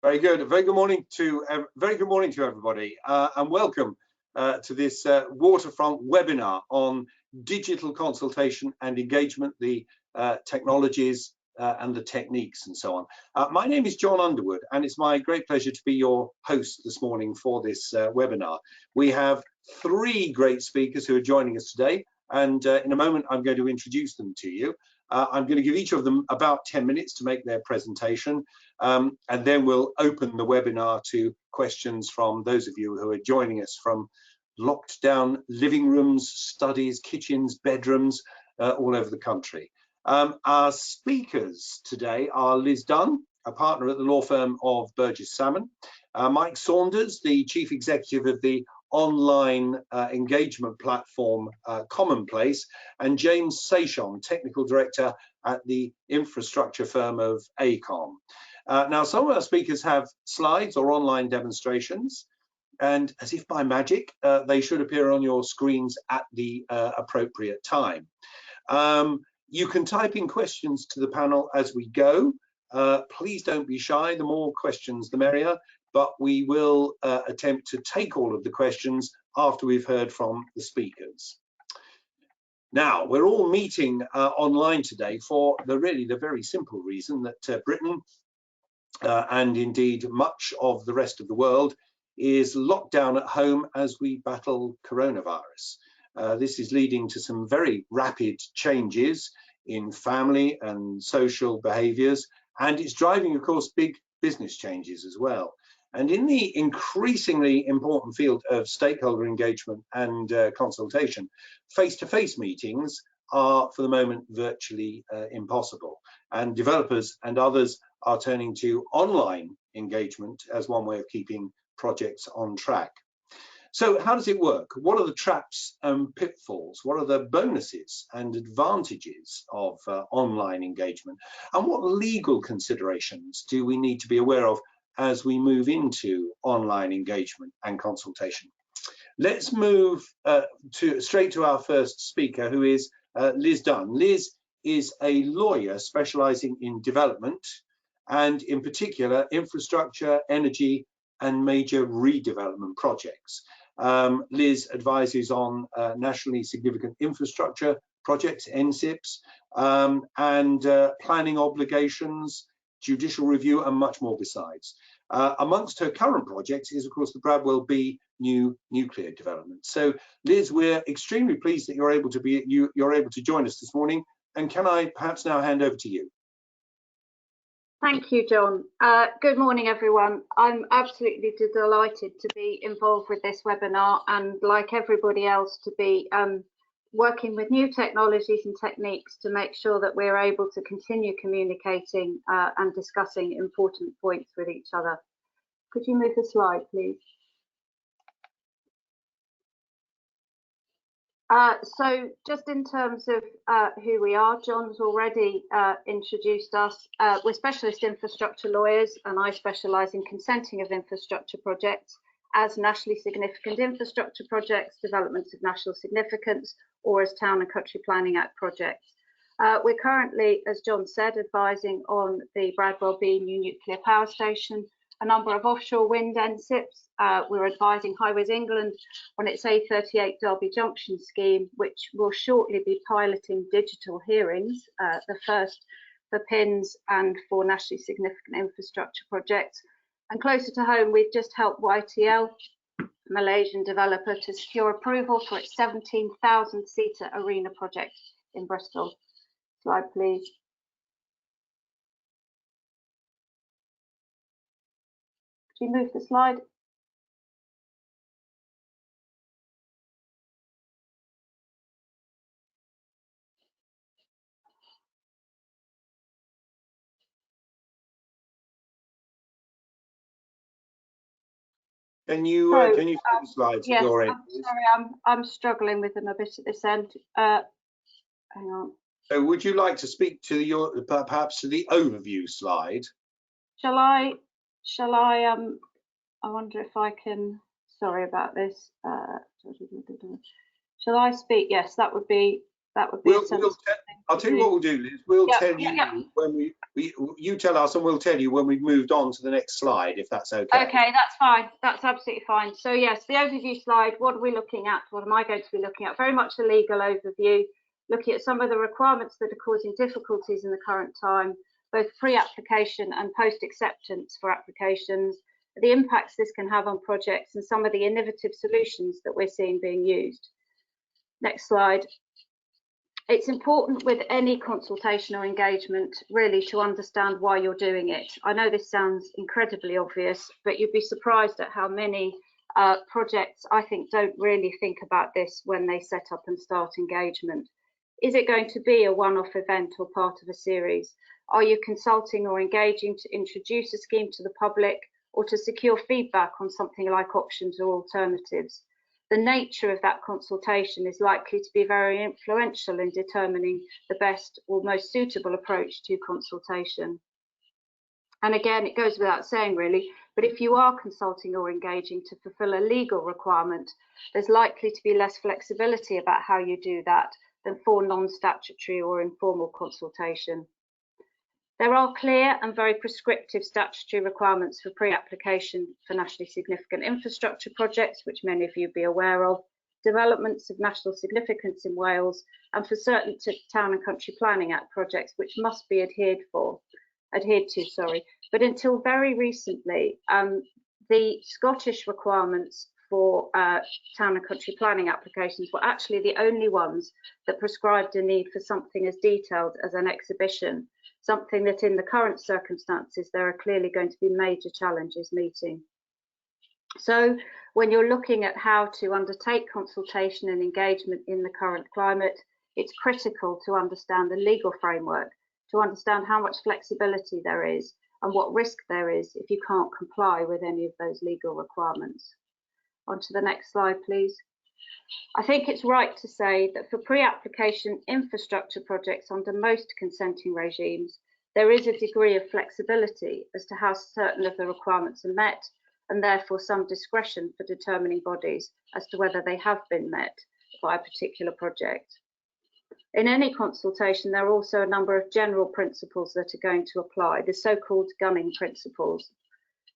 Very good. Very good morning to everybody, and welcome to this waterfront webinar on digital consultation and engagement, the technologies and the techniques and so on. My name is John Underwood, and it's my great pleasure to be your host this morning for this webinar. We have three great speakers who are joining us today, and in a moment I'm going to introduce them to you. I'm going to give each of them about 10 minutes to make their presentation, and then we'll open the webinar to questions from those of you who are joining us from locked down living rooms, studies, kitchens, bedrooms, all over the country. Our speakers today are Liz Dunn, a partner at the law firm of Burgess Salmon, Mike Saunders, the chief executive of the online engagement platform Commonplace, and James Sachon, technical director at the infrastructure firm of ACOM. Now, some of our speakers have slides or online demonstrations, and as if by magic, they should appear on your screens at the appropriate time. You can type in questions to the panel as we go. Please don't be shy. The more questions, the merrier. But we will attempt to take all of the questions after we've heard from the speakers. Now, we're all meeting online today for the very simple reason that Britain and indeed much of the rest of the world is locked down at home as we battle coronavirus. This is leading to some very rapid changes in family and social behaviours, and it's driving, of course, big business changes as well. And in the increasingly important field of stakeholder engagement and consultation, face-to-face meetings are, for the moment, virtually impossible. And developers and others are turning to online engagement as one way of keeping projects on track. So how does it work? What are the traps and pitfalls? What are the bonuses and advantages of online engagement? And what legal considerations do we need to be aware of as we move into online engagement and consultation? Let's move straight to our first speaker, who is Liz Dunn. Liz is a lawyer specializing in development and in particular infrastructure, energy and major redevelopment projects. Liz advises on nationally significant infrastructure projects, NSIPs, and planning obligations, judicial review and much more besides. Amongst her current projects is, of course, the Bradwell B new nuclear development. So, Liz, we're extremely pleased that you're able to join us this morning. And can I perhaps now hand over to you? Thank you, John. Good morning, everyone. I'm absolutely delighted to be involved with this webinar and, like everybody else, to be working with new technologies and techniques to make sure that we're able to continue communicating and discussing important points with each other. Could you move the slide, please? So just in terms of who we are, John's already introduced us. We're specialist infrastructure lawyers, and I specialise in consenting of infrastructure projects as nationally significant infrastructure projects, developments of national significance, or as Town and Country Planning Act projects. We're currently, as John said, advising on the Bradwell B new nuclear power station, a number of offshore wind NSIPs. We're advising Highways England on its A38 Derby Junction scheme, which will shortly be piloting digital hearings, the first for PINs and for nationally significant infrastructure projects. And closer to home, we've just helped YTL, a Malaysian developer, to secure approval for its 17,000-seater arena project in Bristol. Slide, please. Could you move the slide? Can you see the slides at your end? I'm sorry, I'm struggling with them a bit at this end. Hang on. So would you like to speak to perhaps to the overview slide? Shall I wonder if I can, sorry about this. Shall I speak? Yes, that would be That would be a sensible thing I'll to tell you do. what we'll do, Liz. We'll Yeah, tell you when you tell us, and we'll tell you when we've moved on to the next slide, if that's okay. Okay, that's fine. That's absolutely fine. So yes, the overview slide, what are we looking at? What am I going to be looking at? Very much a legal overview, looking at some of the requirements that are causing difficulties in the current time, both pre-application and post-acceptance for applications, the impacts this can have on projects and some of the innovative solutions that we're seeing being used. Next slide. It's important with any consultation or engagement really to understand why you're doing it. I know this sounds incredibly obvious, but you'd be surprised at how many projects I think don't really think about this when they set up and start engagement. Is it going to be a one-off event or part of a series? Are you consulting or engaging to introduce a scheme to the public or to secure feedback on something like options or alternatives? The nature of that consultation is likely to be very influential in determining the best or most suitable approach to consultation. And again, it goes without saying really, but if you are consulting or engaging to fulfill a legal requirement, there's likely to be less flexibility about how you do that than for non-statutory or informal consultation. There are clear and very prescriptive statutory requirements for pre-application for nationally significant infrastructure projects, which many of you will be aware of, developments of national significance in Wales, and for certain Town and Country Planning Act projects, which must be adhered to. But until very recently, the Scottish requirements for Town and Country Planning applications were actually the only ones that prescribed a need for something as detailed as an exhibition, something that in the current circumstances there are clearly going to be major challenges meeting. So when you're looking at how to undertake consultation and engagement in the current climate, it's critical to understand the legal framework, to understand how much flexibility there is and what risk there is if you can't comply with any of those legal requirements. On to the next slide, please. I think it's right to say that for pre-application infrastructure projects under most consenting regimes, there is a degree of flexibility as to how certain of the requirements are met, and therefore some discretion for determining bodies as to whether they have been met by a particular project. In any consultation, there are also a number of general principles that are going to apply, the so-called gunning principles.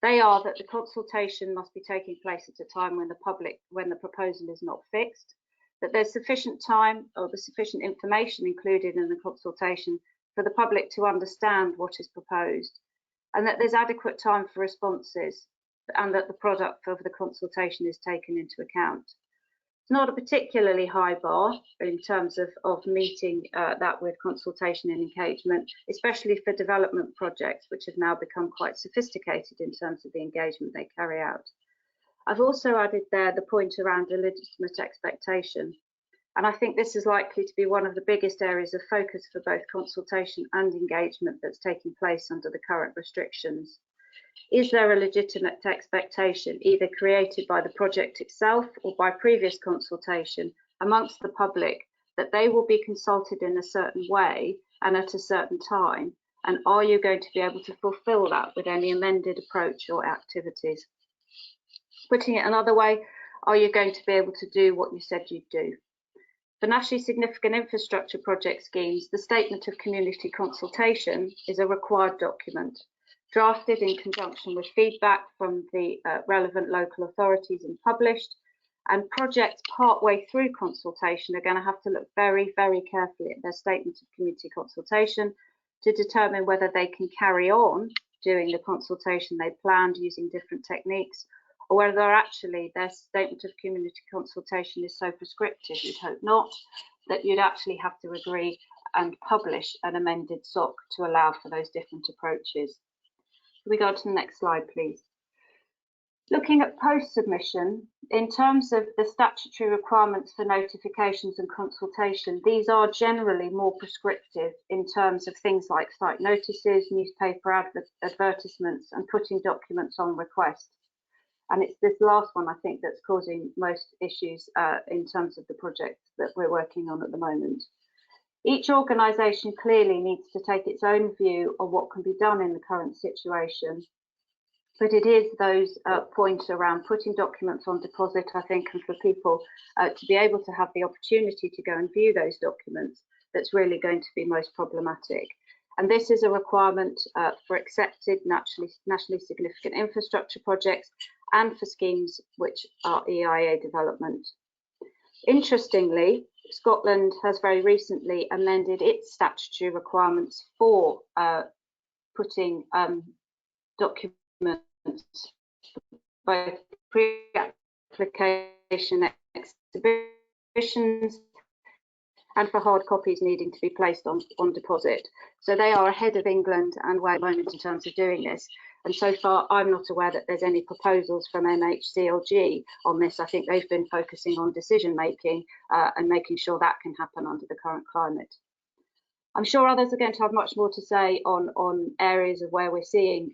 They are that the consultation must be taking place at a time when the proposal is not fixed, that there's sufficient time or the sufficient information included in the consultation for the public to understand what is proposed, and that there's adequate time for responses, and that the product of the consultation is taken into account. It's not a particularly high bar in terms of meeting that with consultation and engagement, especially for development projects, which have now become quite sophisticated in terms of the engagement they carry out. I've also added there the point around illegitimate expectation, and I think this is likely to be one of the biggest areas of focus for both consultation and engagement that's taking place under the current restrictions. Is there a legitimate expectation, either created by the project itself or by previous consultation amongst the public, that they will be consulted in a certain way and at a certain time? And are you going to be able to fulfill that with any amended approach or activities? Putting it another way, are you going to be able to do what you said you'd do? For nationally significant infrastructure project schemes, the Statement of Community Consultation is a required document, drafted in conjunction with feedback from the relevant local authorities and published. And projects partway through consultation are going to have to look very, very carefully at their Statement of Community Consultation to determine whether they can carry on doing the consultation they planned using different techniques, or whether actually their Statement of Community Consultation is so prescriptive, you'd hope not, that you'd actually have to agree and publish an amended SOC to allow for those different approaches. Can we go to the next slide, please? Looking at post-submission, in terms of the statutory requirements for notifications and consultation, these are generally more prescriptive in terms of things like site notices, newspaper advertisements, and putting documents on request. And it's this last one, I think, that's causing most issues in terms of the project that we're working on at the moment. Each organisation clearly needs to take its own view of what can be done in the current situation. But it is those points around putting documents on deposit, I think, and for people to be able to have the opportunity to go and view those documents that's really going to be most problematic. And this is a requirement for accepted nationally significant infrastructure projects and for schemes which are EIA development. Interestingly, Scotland has very recently amended its statutory requirements for putting documents, both pre-application exhibitions and for hard copies needing to be placed on deposit. So they are ahead of England and Wales at the moment in terms of doing this. And so far, I'm not aware that there's any proposals from MHCLG on this. I think they've been focusing on decision making and making sure that can happen under the current climate. I'm sure others are going to have much more to say on areas of where we're seeing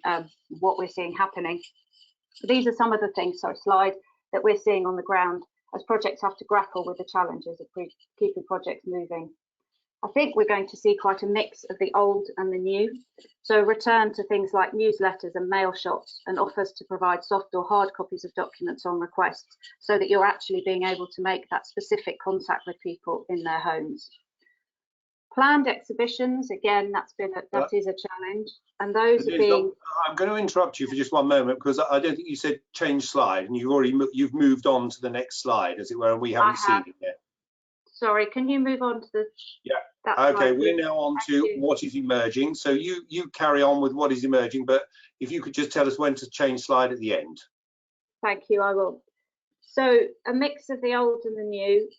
what we're seeing happening. These are some of the things, slide, that we're seeing on the ground as projects have to grapple with the challenges of keeping projects moving. I think we're going to see quite a mix of the old and the new. So return to things like newsletters and mail shots and offers to provide soft or hard copies of documents on request so that you're actually being able to make that specific contact with people in their homes. Planned exhibitions, again, that is a challenge, and those are being. I'm going to interrupt you for just one moment because I don't think you said change slide, and you've moved on to the next slide, as it were, and we haven't seen it yet. Sorry, can you move on to the? Yeah. Okay, we're now on to what is emerging. So you carry on with what is emerging, but if you could just tell us when to change slide at the end. Thank you, I will. So a mix of the old and the new.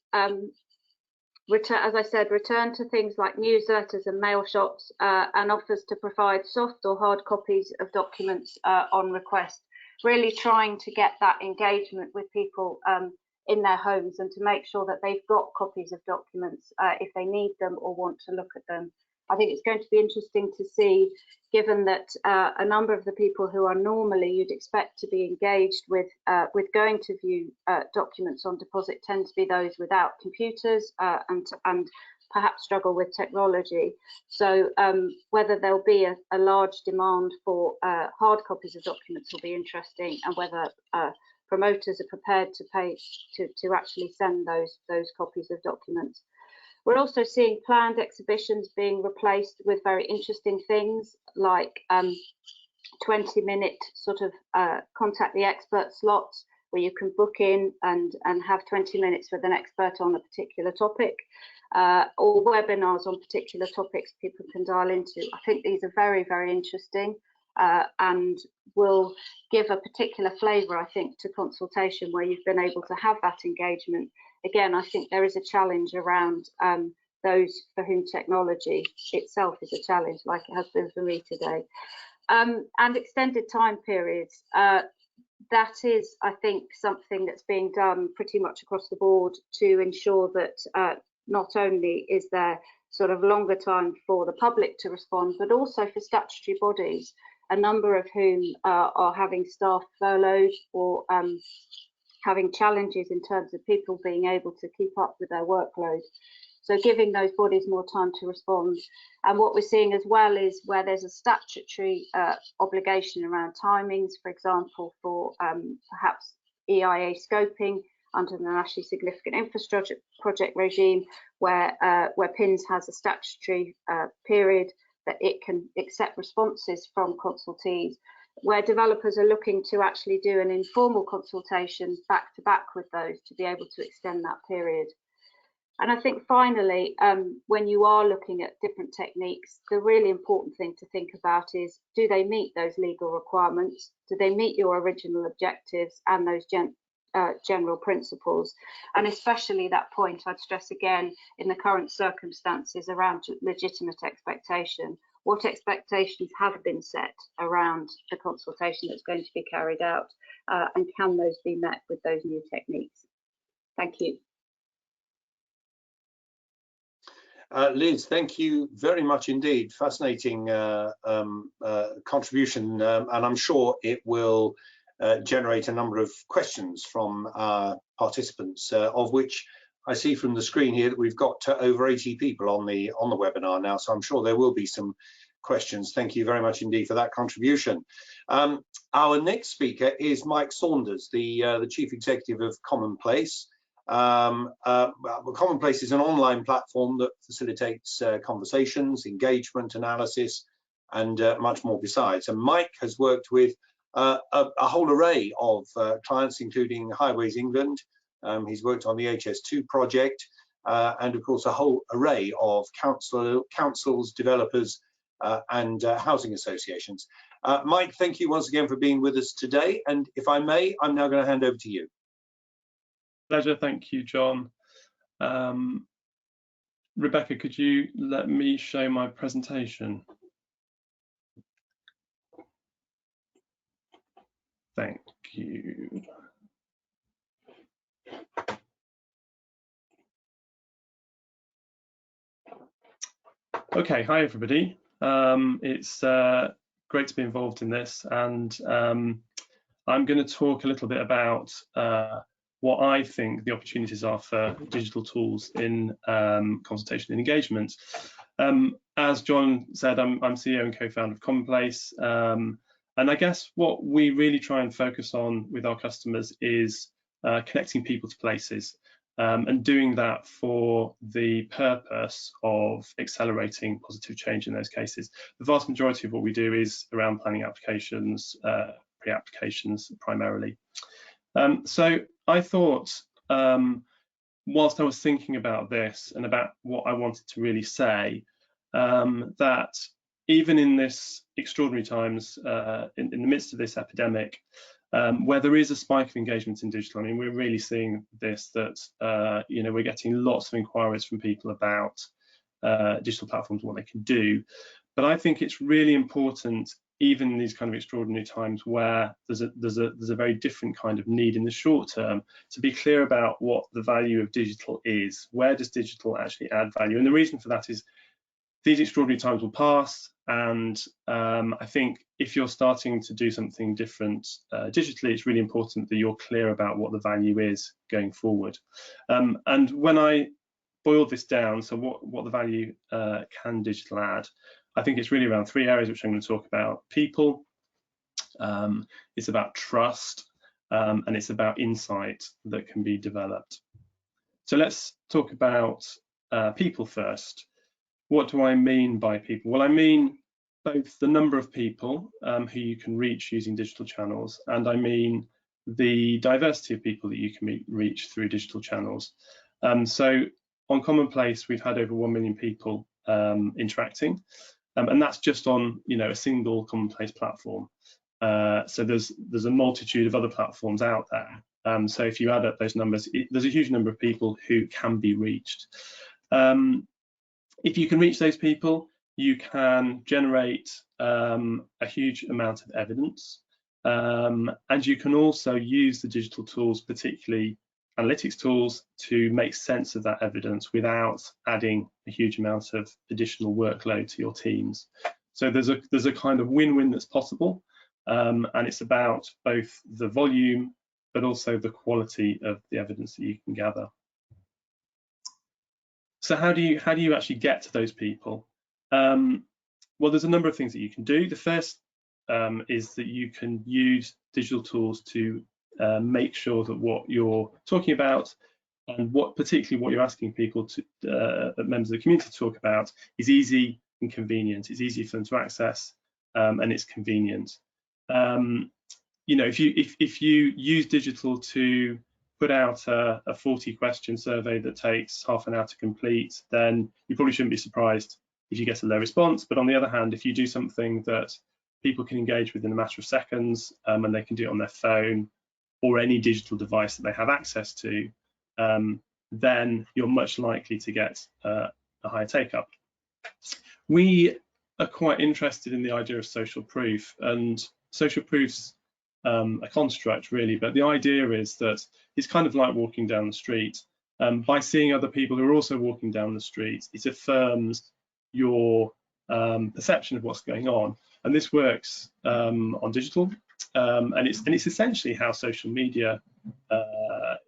As I said, return to things like newsletters and mail shots and offers to provide soft or hard copies of documents on request, really trying to get that engagement with people in their homes and to make sure that they've got copies of documents if they need them or want to look at them. I think it's going to be interesting to see, given that a number of the people who are normally you'd expect to be engaged with going to view documents on deposit tend to be those without computers and perhaps struggle with technology. So whether there'll be a large demand for hard copies of documents will be interesting, and whether promoters are prepared to pay to actually send those copies of documents. We're also seeing planned exhibitions being replaced with very interesting things like 20-minute sort of contact the expert slots, where you can book in and have 20 minutes with an expert on a particular topic, or webinars on particular topics people can dial into. I think these are very, very interesting and will give a particular flavour, I think, to consultation where you've been able to have that engagement. Again, I think there is a challenge around those for whom technology itself is a challenge, like it has been for me today. And extended time periods. That is, I think, something that's being done pretty much across the board to ensure that not only is there sort of longer time for the public to respond, but also for statutory bodies, a number of whom are having staff furloughed or having challenges in terms of people being able to keep up with their workload. So giving those bodies more time to respond. And what we're seeing as well is where there's a statutory obligation around timings, for example, for perhaps EIA scoping under the Nationally Significant Infrastructure Project regime, where PINS has a statutory period that it can accept responses from consultees, where developers are looking to actually do an informal consultation back to back with those to be able to extend that period. And I think finally, when you are looking at different techniques, the really important thing to think about is, do they meet those legal requirements? Do they meet your original objectives and those general principles? And especially that point, I'd stress again, in the current circumstances around legitimate expectation. What expectations have been set around the consultation that's going to be carried out, and can those be met with those new techniques? Thank you. Liz, thank you very much indeed. Fascinating contribution, and I'm sure it will generate a number of questions from our participants, of which I see from the screen here that we've got over 80 people on the webinar now, so I'm sure there will be some questions. Thank you very much indeed for that contribution. Our next speaker is Mike Saunders, the Chief Executive of Commonplace. Commonplace is an online platform that facilitates conversations, engagement, analysis, and much more besides. And Mike has worked with a whole array of clients, including Highways England. He's worked on the HS2 project, and of course a whole array of councils, developers, and housing associations. Mike, thank you once again for being with us today. And if I may, I'm now going to hand over to you. Pleasure, thank you, John. Rebecca, could you let me show my presentation? Thank you. Okay, hi everybody. It's great to be involved in this, and I'm going to talk a little bit about what I think the opportunities are for digital tools in consultation and engagement. As John said, I'm CEO and co-founder of Commonplace, and I guess what we really try and focus on with our customers is connecting people to places, and doing that for the purpose of accelerating positive change in those cases. The vast majority of what we do is around planning applications, pre-applications primarily. So I thought, whilst I was thinking about this and about what I wanted to really say, that even in this extraordinary times, in the midst of this epidemic, where there is a spike of engagement in digital, I mean, we're really seeing this, that you know, we're getting lots of inquiries from people about digital platforms and what they can do. But I think it's really important, even in these kind of extraordinary times where there's a very different kind of need in the short term, to be clear about what the value of digital is. Where does digital actually add value? And the reason for that is these extraordinary times will pass, and I think if you're starting to do something different digitally, it's really important that you're clear about what the value is going forward. And when I boiled this down, so what the value can digital add, I think it's really around three areas which I'm going to talk about. People, it's about trust, and it's about insight that can be developed. So let's talk about people first. What do I mean by people? Well, I mean both the number of people who you can reach using digital channels, and I mean the diversity of people that you can reach through digital channels. So on Commonplace, we've had over 1 million people interacting, and that's just on, you know, a single Commonplace platform. So there's a multitude of other platforms out there. So if you add up those numbers, there's a huge number of people who can be reached. If you can reach those people, you can generate a huge amount of evidence, and you can also use the digital tools, particularly analytics tools, to make sense of that evidence without adding a huge amount of additional workload to your teams. So there's a kind of win-win that's possible, and it's about both the volume but also the quality of the evidence that you can gather. So how do you actually get to those people? Well, there's a number of things that you can do. The first is that you can use digital tools to make sure that what you're talking about and particularly what you're asking people to, members of the community, to talk about is easy and convenient. It's easy for them to access, and it's convenient. You know, if you use digital to put out a 40-question survey that takes half an hour to complete, then you probably shouldn't be surprised if you get a low response. But on the other hand, if you do something that people can engage with in a matter of seconds, and they can do it on their phone or any digital device that they have access to, then you're much likely to get a higher take-up. We are quite interested in the idea of social proof, and social proof's a construct really, but the idea is that it's kind of like walking down the street. By seeing other people who are also walking down the street, it affirms your perception of what's going on, and this works on digital, and it's essentially how social media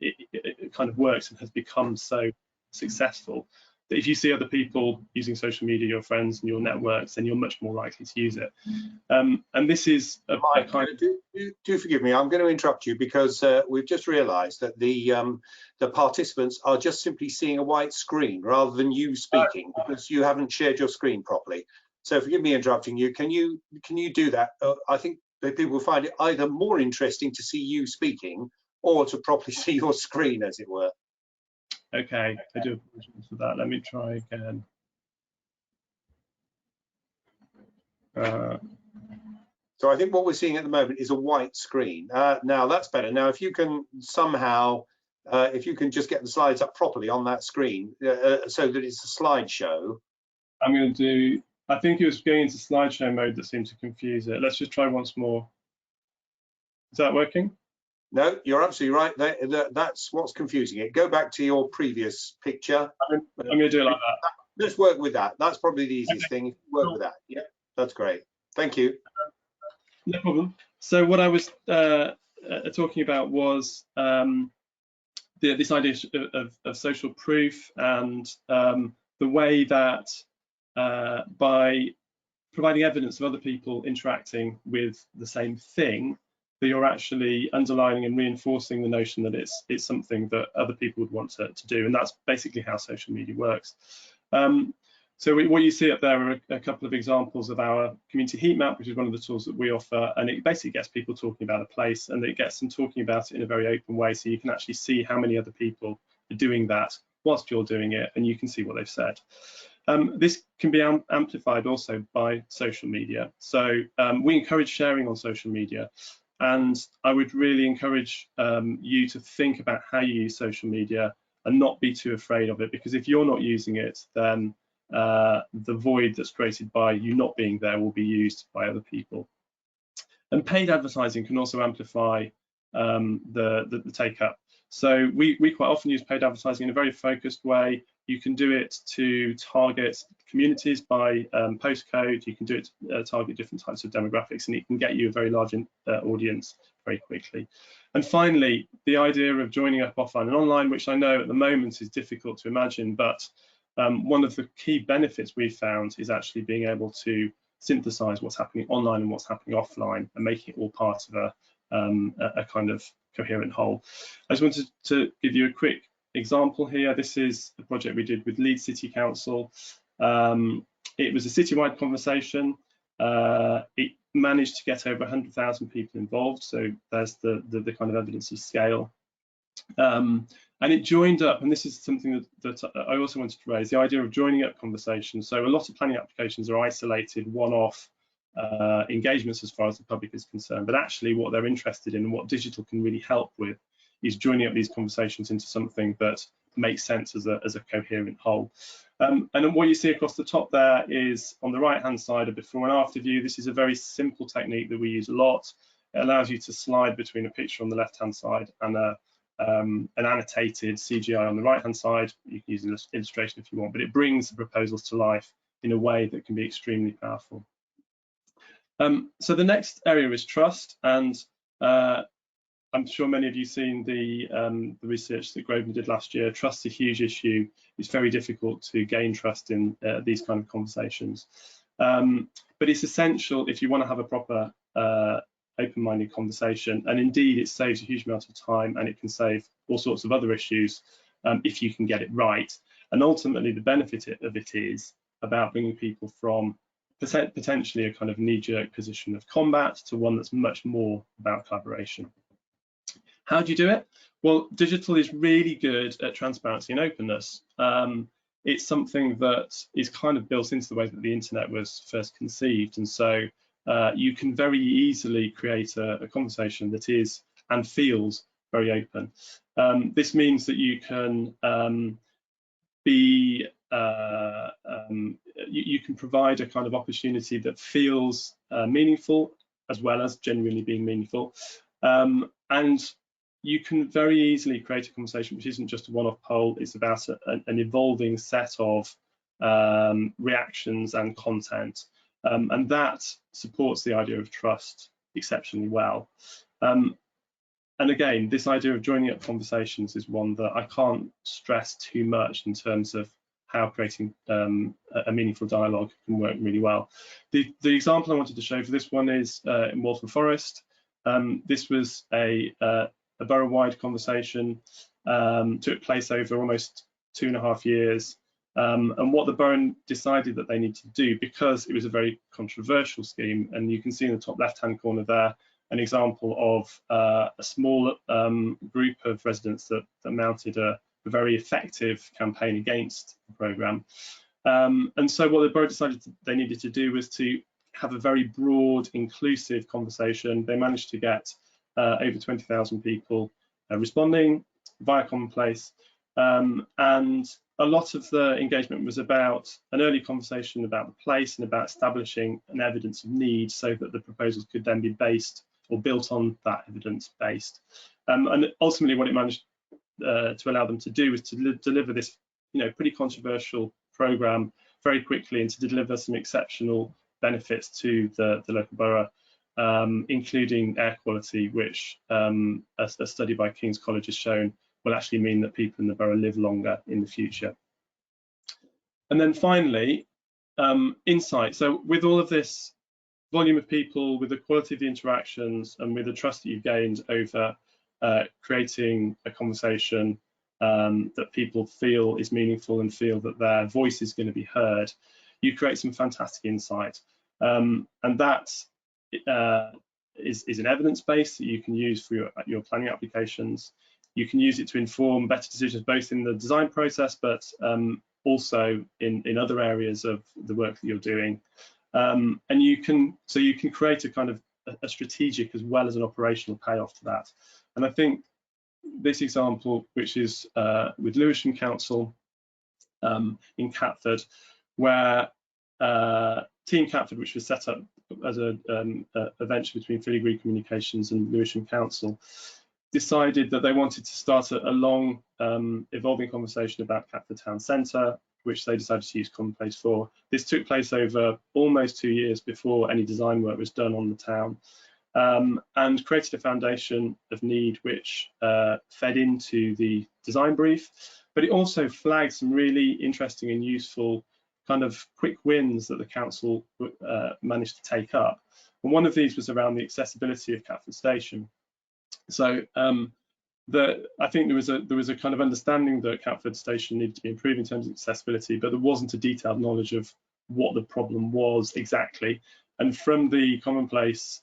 it kind of works and has become so successful. that if you see other people using social media, your friends and your networks, then you're much more likely to use it. And this is a kind of... Do forgive me, I'm going to interrupt you because we've just realised that the participants are just simply seeing a white screen rather than you speaking, because you haven't shared your screen properly. So forgive me interrupting you. Can you do that? I think that people will find it either more interesting to see you speaking or to properly see your screen, as it were. Okay, I do apologize for that. Let me try again. So I think what we're seeing at the moment is a white screen. Now that's better. Now, if you can somehow, if you can just get the slides up properly on that screen so that it's a slideshow. I'm going to do, I think it was going into slideshow mode that seemed to confuse it. Let's just try once more. Is that working? No, you're absolutely right. That's what's confusing it. Go back to your previous picture. I'm going to do it like that. Let's work with that. That's probably the easiest thing. Work with that. Yeah, that's great. Thank you. No problem. So what I was talking about was this idea of social proof, and the way that by providing evidence of other people interacting with the same thing, that you're actually underlining and reinforcing the notion that it's something that other people would want to do, and that's basically how social media works. So what you see up there are a couple of examples of our community heat map, which is one of the tools that we offer, and it basically gets people talking about a place, and it gets them talking about it in a very open way, so you can actually see how many other people are doing that whilst you're doing it, and you can see what they've said. This can be amplified also by social media. So we encourage sharing on social media, and I would really encourage you to think about how you use social media and not be too afraid of it, because if you're not using it, then the void that's created by you not being there will be used by other people. And paid advertising can also amplify the take-up. So we quite often use paid advertising in a very focused way. You can do it to target communities by postcode. You can do it to target different types of demographics, and it can get you a very large audience very quickly. And finally, the idea of joining up offline and online, which I know at the moment is difficult to imagine, but one of the key benefits we've found is actually being able to synthesize what's happening online and what's happening offline and making it all part of a kind of coherent whole. I just wanted to give you a quick example here. This is the project we did with Leeds City Council. It was a citywide conversation. It managed to get over 100,000 people involved, so there's the kind of evidence of scale. And it joined up, and this is something that I also wanted to raise, the idea of joining up conversations. So a lot of planning applications are isolated, one-off engagements as far as the public is concerned, but actually what they're interested in and what digital can really help with is joining up these conversations into something that makes sense as a coherent whole. And what you see across the top there is, on the right-hand side, a before and after view. This is a very simple technique that we use a lot. It allows you to slide between a picture on the left-hand side and an annotated CGI on the right-hand side. You can use an illustration if you want, but it brings the proposals to life in a way that can be extremely powerful. So the next area is trust, and I'm sure many of you have seen the research that Grosvenor did last year. Trust is a huge issue. It's very difficult to gain trust in these kind of conversations. But it's essential if you want to have a proper open-minded conversation, and indeed it saves a huge amount of time, and it can save all sorts of other issues if you can get it right. And ultimately the benefit of it is about bringing people from potentially a kind of knee-jerk position of combat to one that's much more about collaboration. How do you do it? Well, digital is really good at transparency and openness. It's something that is kind of built into the way that the internet was first conceived, and so you can very easily create a conversation that is and feels very open. This means that you can you can provide a kind of opportunity that feels meaningful as well as genuinely being meaningful, and you can very easily create a conversation which isn't just a one-off poll. It's about an evolving set of reactions and content, and that supports the idea of trust exceptionally well. And again, this idea of joining up conversations is one that I can't stress too much in terms of how creating a meaningful dialogue can work really well. The example I wanted to show for this one is in Waltham Forest. This was a borough-wide conversation, took place over almost 2.5 years. And what the borough decided that they need to do, because it was a very controversial scheme, and you can see in the top left-hand corner there an example of a small group of residents that mounted a very effective campaign against the programme. And so what the borough decided they needed to do was to have a very broad, inclusive conversation. They managed to get over 20,000 people responding via Commonplace. And a lot of the engagement was about an early conversation about the place and about establishing an evidence of need, so that the proposals could then be based or built on that evidence based. And ultimately what it managed to allow them to do was to deliver this, pretty controversial programme very quickly, and to deliver some exceptional benefits to the local borough, including air quality, which a study by King's College has shown will actually mean that people in the borough live longer in the future. And then finally, insight. So with all of this volume of people, with the quality of the interactions, and with the trust that you've gained over creating a conversation that people feel is meaningful and feel that their voice is going to be heard, you create some fantastic insight. And that is an evidence base that you can use for your planning applications. You can use it to inform better decisions, both in the design process, but also in other areas of the work that you're doing. And you can create a kind of a strategic as well as an operational payoff to that. And I think this example, which is with Lewisham Council in Catford, where Team Catford, which was set up as a venture between Filigree Communications and Lewisham Council, decided that they wanted to start a long evolving conversation about Catford Town Centre, which they decided to use Commonplace for. This took place over almost 2 years before any design work was done on the town, and created a foundation of need which fed into the design brief, but it also flagged some really interesting and useful kind of quick wins that the council managed to take up. And one of these was around the accessibility of Catford Station. So I think there was a kind of understanding that Catford Station needed to be improved in terms of accessibility, but there wasn't a detailed knowledge of what the problem was exactly. And from the Commonplace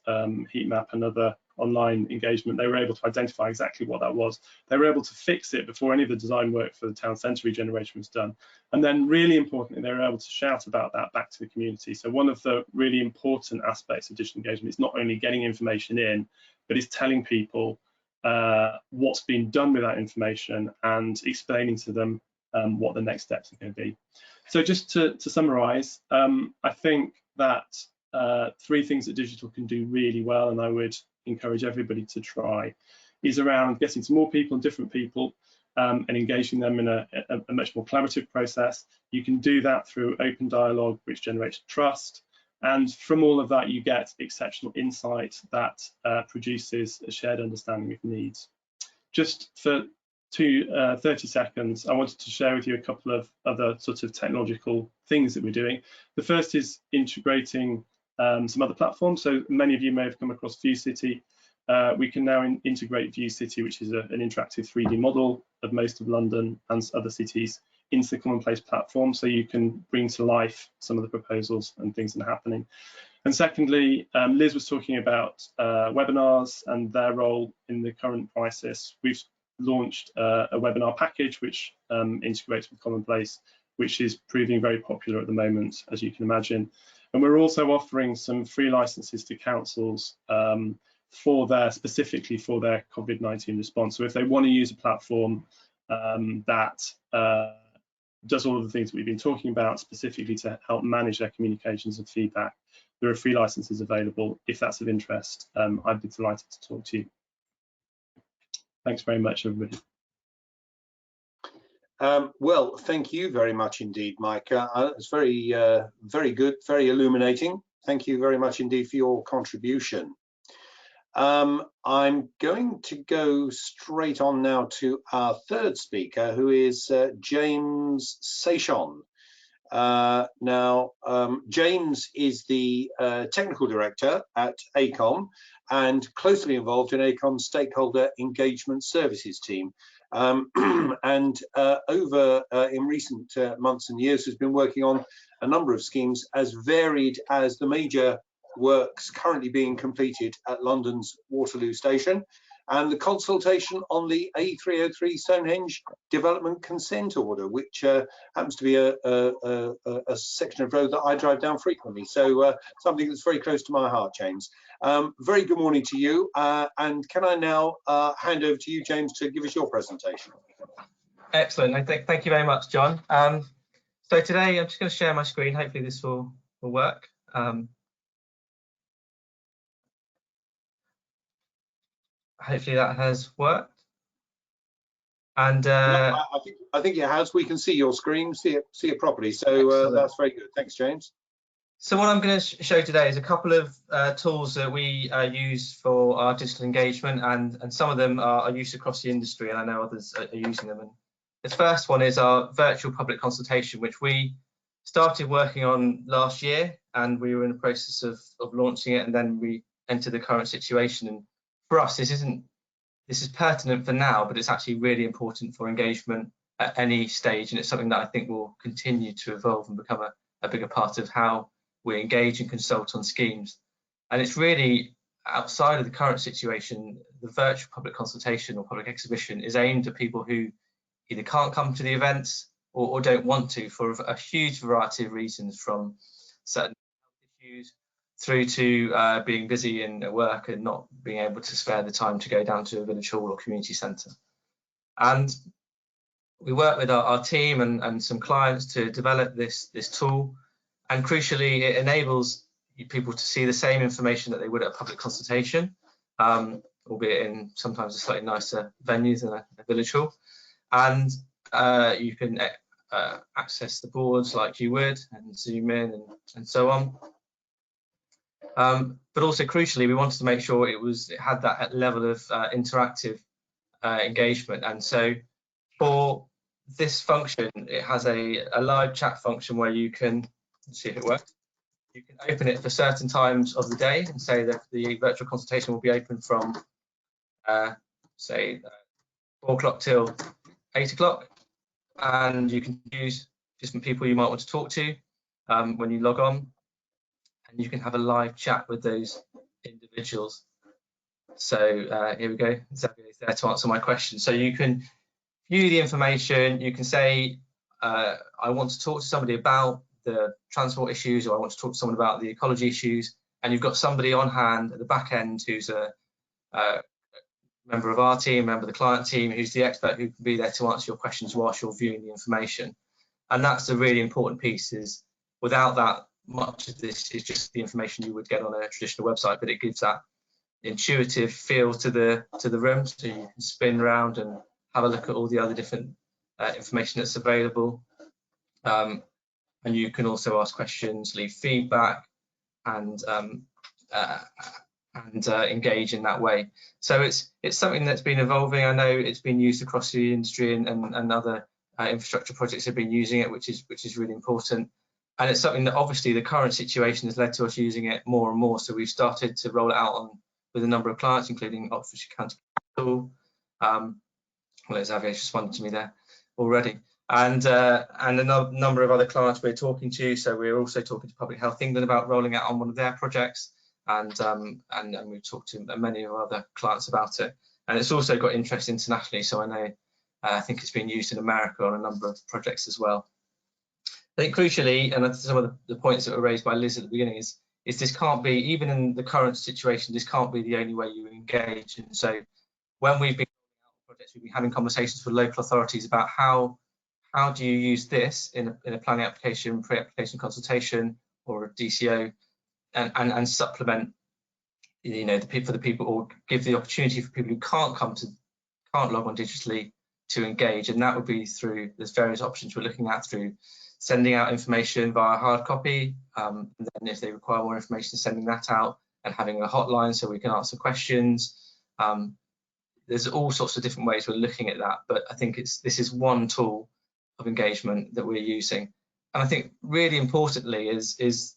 heat map and other online engagement, they were able to identify exactly what that was. They were able to fix it before any of the design work for the town centre regeneration was done. And then really importantly, they were able to shout about that back to the community. So one of the really important aspects of digital engagement is not only getting information in, but is telling people what's been done with that information and explaining to them what the next steps are going to be. So just to summarise, I think that 3 things that digital can do really well, and I would encourage everybody to try, is around getting to more people and different people and engaging them in a much more collaborative process. You can do that through open dialogue, which generates trust. And from all of that, you get exceptional insight that produces a shared understanding of needs. Just for 30 seconds, I wanted to share with you a couple of other sort of technological things that we're doing. The first is integrating some other platforms. So many of you may have come across ViewCity. We can now integrate ViewCity, which is an interactive 3D model of most of London and other cities, into the Commonplace platform, so you can bring to life some of the proposals and things that are happening. And secondly, Liz was talking about webinars and their role in the current crisis. We've launched a webinar package which integrates with Commonplace, which is proving very popular at the moment, as you can imagine. And we're also offering some free licenses to councils specifically for their COVID-19 response. So if they want to use a platform that does all of the things that we've been talking about, specifically to help manage their communications and feedback, there are free licenses available. If that's of interest, I'd be delighted to talk to you. Thanks very much, everybody. Well, thank you very much indeed, Mike. It's very good, very illuminating. Thank you very much indeed for your contribution. I'm going to go straight on now to our third speaker, who is James Seychon. James is the technical director at ACOM and closely involved in ACOM's Stakeholder Engagement Services team. In recent months and years has been working on a number of schemes as varied as the major works currently being completed at London's Waterloo Station and the consultation on the A303 Stonehenge Development Consent Order, which happens to be a section of road that I drive down frequently. So something that's very close to my heart, James. Very good morning to you. And can I now hand over to you, James, to give us your presentation? Excellent. Thank you very much, John. So today I'm just going to share my screen. Hopefully this will work. Hopefully that has worked. And I think it has. We can see your screen, see it properly. So that's very good. Thanks, James. So what I'm going to show today is a couple of tools that we use for our digital engagement, and some of them are used across the industry, and I know others are using them. And the first one is our virtual public consultation, which we started working on last year, and we were in the process of launching it, and then we entered the current situation. And for us, this is pertinent for now, but it's actually really important for engagement at any stage, and it's something that I think will continue to evolve and become a bigger part of how we engage and consult on schemes. And it's really outside of the current situation. The virtual public consultation or public exhibition is aimed at people who either can't come to the events or don't want to for a huge variety of reasons, from certain issues through to being busy in work and not being able to spare the time to go down to a village hall or community centre. And we work with our team and some clients to develop this tool, and crucially it enables people to see the same information that they would at a public consultation, albeit in sometimes a slightly nicer venue than a village hall. And you can access the boards like you would and zoom in and so on. But also crucially, we wanted to make sure it had that level of interactive engagement. And so for this function, it has a live chat function where you can, let's see if it works. You can open it for certain times of the day and say that the virtual consultation will be open from say 4 o'clock till 8 o'clock, and you can choose different people you might want to talk to when you log on. And you can have a live chat with those individuals. So here we go. Xavier is there to answer my question. So you can view the information. You can say, I want to talk to somebody about the transport issues, or I want to talk to someone about the ecology issues. And you've got somebody on hand at the back end who's a member of our team, member of the client team, who's the expert who can be there to answer your questions whilst you're viewing the information. And that's a really important piece. Is without that, much of this is just the information you would get on a traditional website, but it gives that intuitive feel to the room, so you can spin around and have a look at all the other different information that's available. And you can also ask questions, leave feedback, and engage in that way. So it's something that's been evolving. I know it's been used across the industry, and other infrastructure projects have been using it, which is really important. And it's something that obviously the current situation has led to us using it more and more. So we've started to roll it out with a number of clients, including Oxfordshire County Council. Well, Xavier's responded to me there already, and a number of other clients we're talking to. So we're also talking to Public Health England about rolling out on one of their projects, and we've talked to many of our other clients about it. And it's also got interest internationally. So I know I think it's been used in America on a number of projects as well. I think crucially, and some of the points that were raised by Liz at the beginning, is this can't be, even in the current situation, this can't be the only way you engage. And so when we've been projects, we've been having conversations with local authorities about how do you use this in a planning application, pre-application consultation, or a DCO, and supplement, you know, for the people, or give the opportunity for people who can't log on digitally to engage. And that would be through, there's various options we're looking at, through sending out information via hard copy, and then if they require more information, sending that out, and having a hotline so we can answer questions. There's all sorts of different ways we're looking at that, but I think this is one tool of engagement that we're using. And I think really importantly is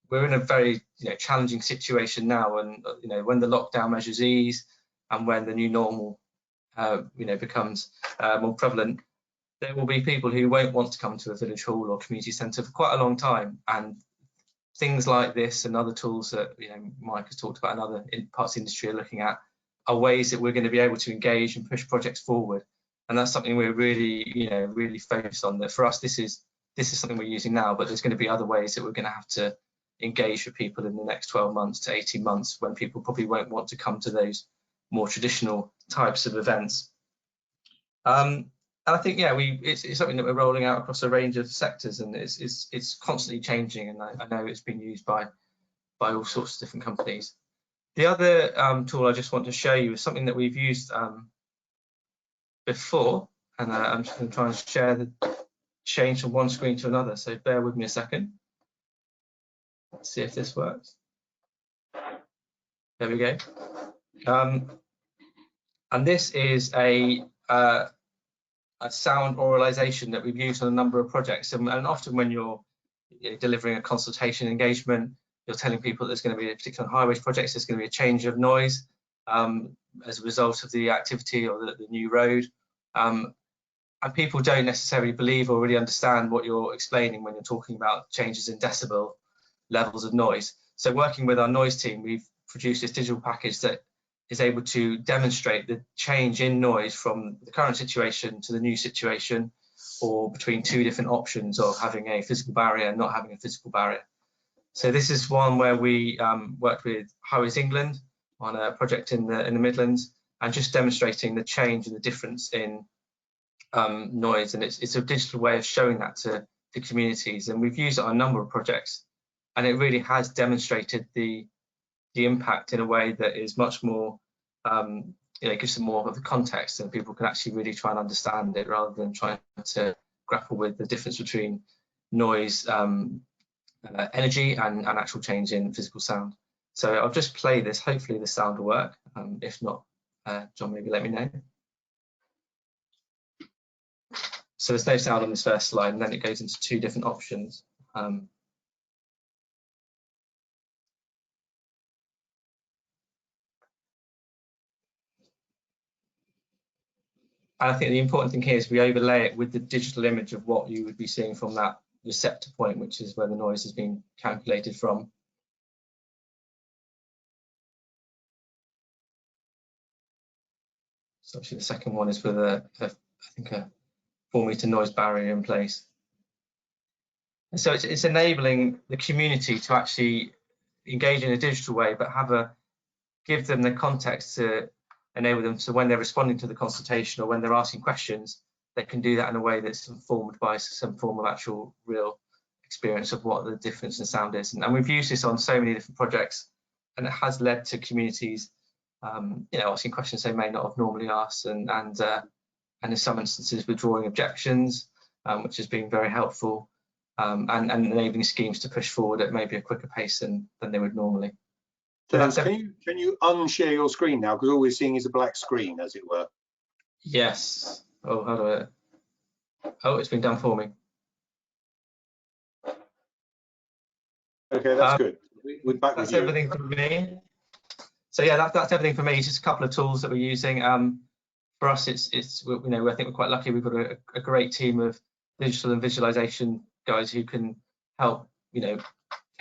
we're in a very challenging situation now, and when the lockdown measures ease and when the new normal becomes more prevalent, there will be people who won't want to come to a village hall or community centre for quite a long time, and things like this and other tools that Mike has talked about and other parts of the industry are looking at are ways that we're going to be able to engage and push projects forward. And that's something we're really focused on. That for us, this is something we're using now, but there's going to be other ways that we're going to have to engage with people in the next 12 months to 18 months when people probably won't want to come to those more traditional types of events. And I think it's something that we're rolling out across a range of sectors, and it's constantly changing, and I know it's been used by all sorts of different companies. The other tool I just want to show you is something that we've used before, and I'm just going to try and share the change from one screen to another, so bear with me a second. Let's see if this works. There we go. And this is a sound oralization that we've used on a number of projects, and often when you're delivering a consultation engagement, you're telling people there's going to be a particular highways projects, there's going to be a change of noise as a result of the activity or the new road, and people don't necessarily believe or really understand what you're explaining when you're talking about changes in decibel levels of noise. So working with our noise team, we've produced this digital package that is able to demonstrate the change in noise from the current situation to the new situation, or between two different options of having a physical barrier and not having a physical barrier. So this is one where we worked with Highways England on a project in the Midlands, and just demonstrating the change and the difference in noise, and it's a digital way of showing that to communities, and we've used it on a number of projects, and it really has demonstrated the impact in a way that is much more gives them more of the context, and people can actually really try and understand it rather than trying to grapple with the difference between noise, energy and actual change in physical sound. So I'll just play this. Hopefully the sound will work. If not, John, maybe let me know. So there's no sound on this first slide, and then it goes into two different options. And I think the important thing here is we overlay it with the digital image of what you would be seeing from that receptor point, which is where the noise has been calculated from. So actually the second one is with I think a 4-meter noise barrier in place. And so it's enabling the community to actually engage in a digital way, but give them the context to enable them, so when they're responding to the consultation or when they're asking questions, they can do that in a way that's informed by some form of actual real experience of what the difference in sound is. And we've used this on so many different projects, and it has led to communities asking questions they may not have normally asked, and in some instances withdrawing objections, which has been very helpful, and enabling schemes to push forward at maybe a quicker pace than they would normally. So James, can you unshare your screen now, because all we're seeing is a black screen, as it were? Yes. Oh, how do I? Oh, it's been done for me. Okay, that's good. We're back with you. That's everything from me. So yeah, that's everything for me. It's just a couple of tools that we're using. For us, I think we're quite lucky. We've got a great team of digital and visualization guys who can help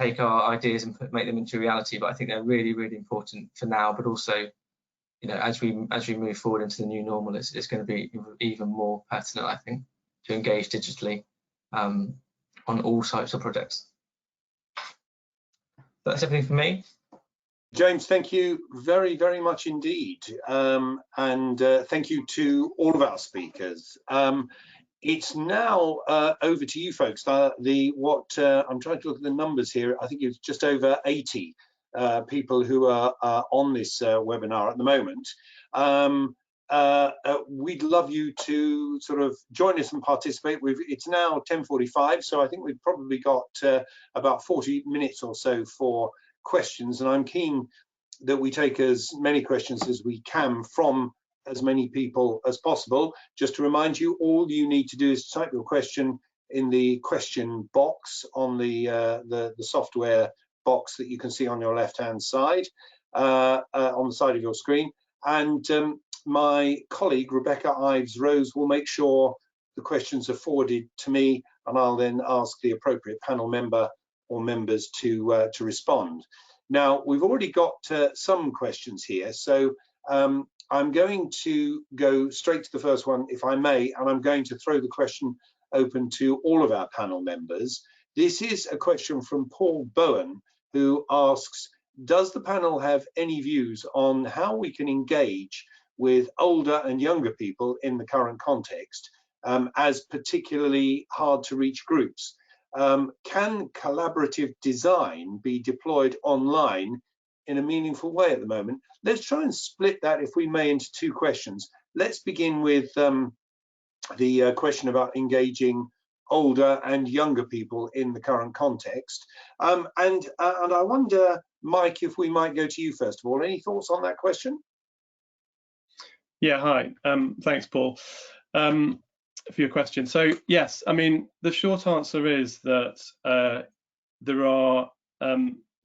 take our ideas and make them into reality. But I think they're really, really important for now, but also as we move forward into the new normal, it's going to be even more pertinent, I think, to engage digitally on all types of projects. That's everything for me. James, thank you very, very much indeed. And thank you to all of our speakers. It's now over to you folks. I'm trying to look at the numbers here. I think it's just over 80 people who are on this webinar at the moment. We'd love you to sort of join us and participate. It's now 10:45, so I think we've probably got about 40 minutes or so for questions, and I'm keen that we take as many questions as we can from as many people as possible. Just to remind you, all you need to do is type your question in the question box on the software box that you can see on your left-hand side, on the side of your screen. And my colleague, Rebecca Ives-Rose, will make sure the questions are forwarded to me, and I'll then ask the appropriate panel member or members to respond. Now, we've already got some questions here, so I'm going to go straight to the first one, if I may, and I'm going to throw the question open to all of our panel members. This is a question from Paul Bowen, who asks, does the panel have any views on how we can engage with older and younger people in the current context as particularly hard to reach groups? Can collaborative design be deployed online in a meaningful way at the moment? Let's try and split that, if we may, into two questions. Let's begin with the question about engaging older and younger people in the current context. And I wonder, Mike, if we might go to you first of all. Any thoughts on that question? Yeah, hi. Thanks, Paul, for your question. So yes, I mean, the short answer is that there are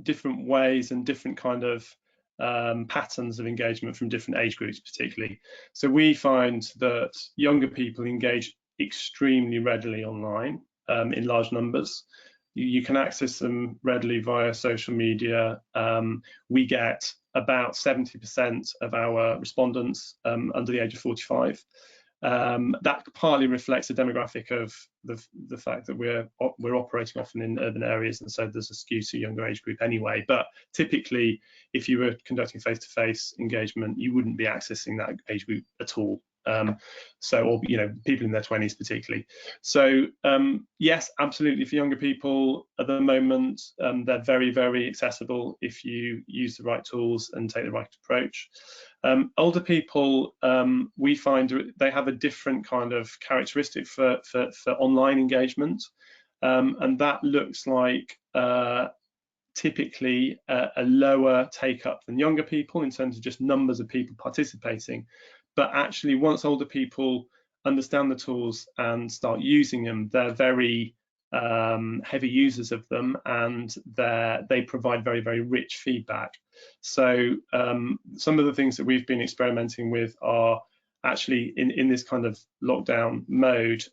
different ways and different kind of patterns of engagement from different age groups particularly. So we find that younger people engage extremely readily online in large numbers. You can access them readily via social media. We get about 70% of our respondents under the age of 45. That partly reflects the demographic of the fact that we're operating often in urban areas, and so there's a skew to younger age group anyway. But typically, if you were conducting face-to-face engagement, you wouldn't be accessing that age group at all. Or people in their 20s particularly. So yes, absolutely, for younger people at the moment, they're very, very accessible if you use the right tools and take the right approach. Older people, we find they have a different kind of characteristic for online engagement, and that looks like typically a lower take up than younger people in terms of just numbers of people participating. But actually, once older people understand the tools and start using them, they're very heavy users of them, and they provide very, very rich feedback. So some of the things that we've been experimenting with are actually in this kind of lockdown mode,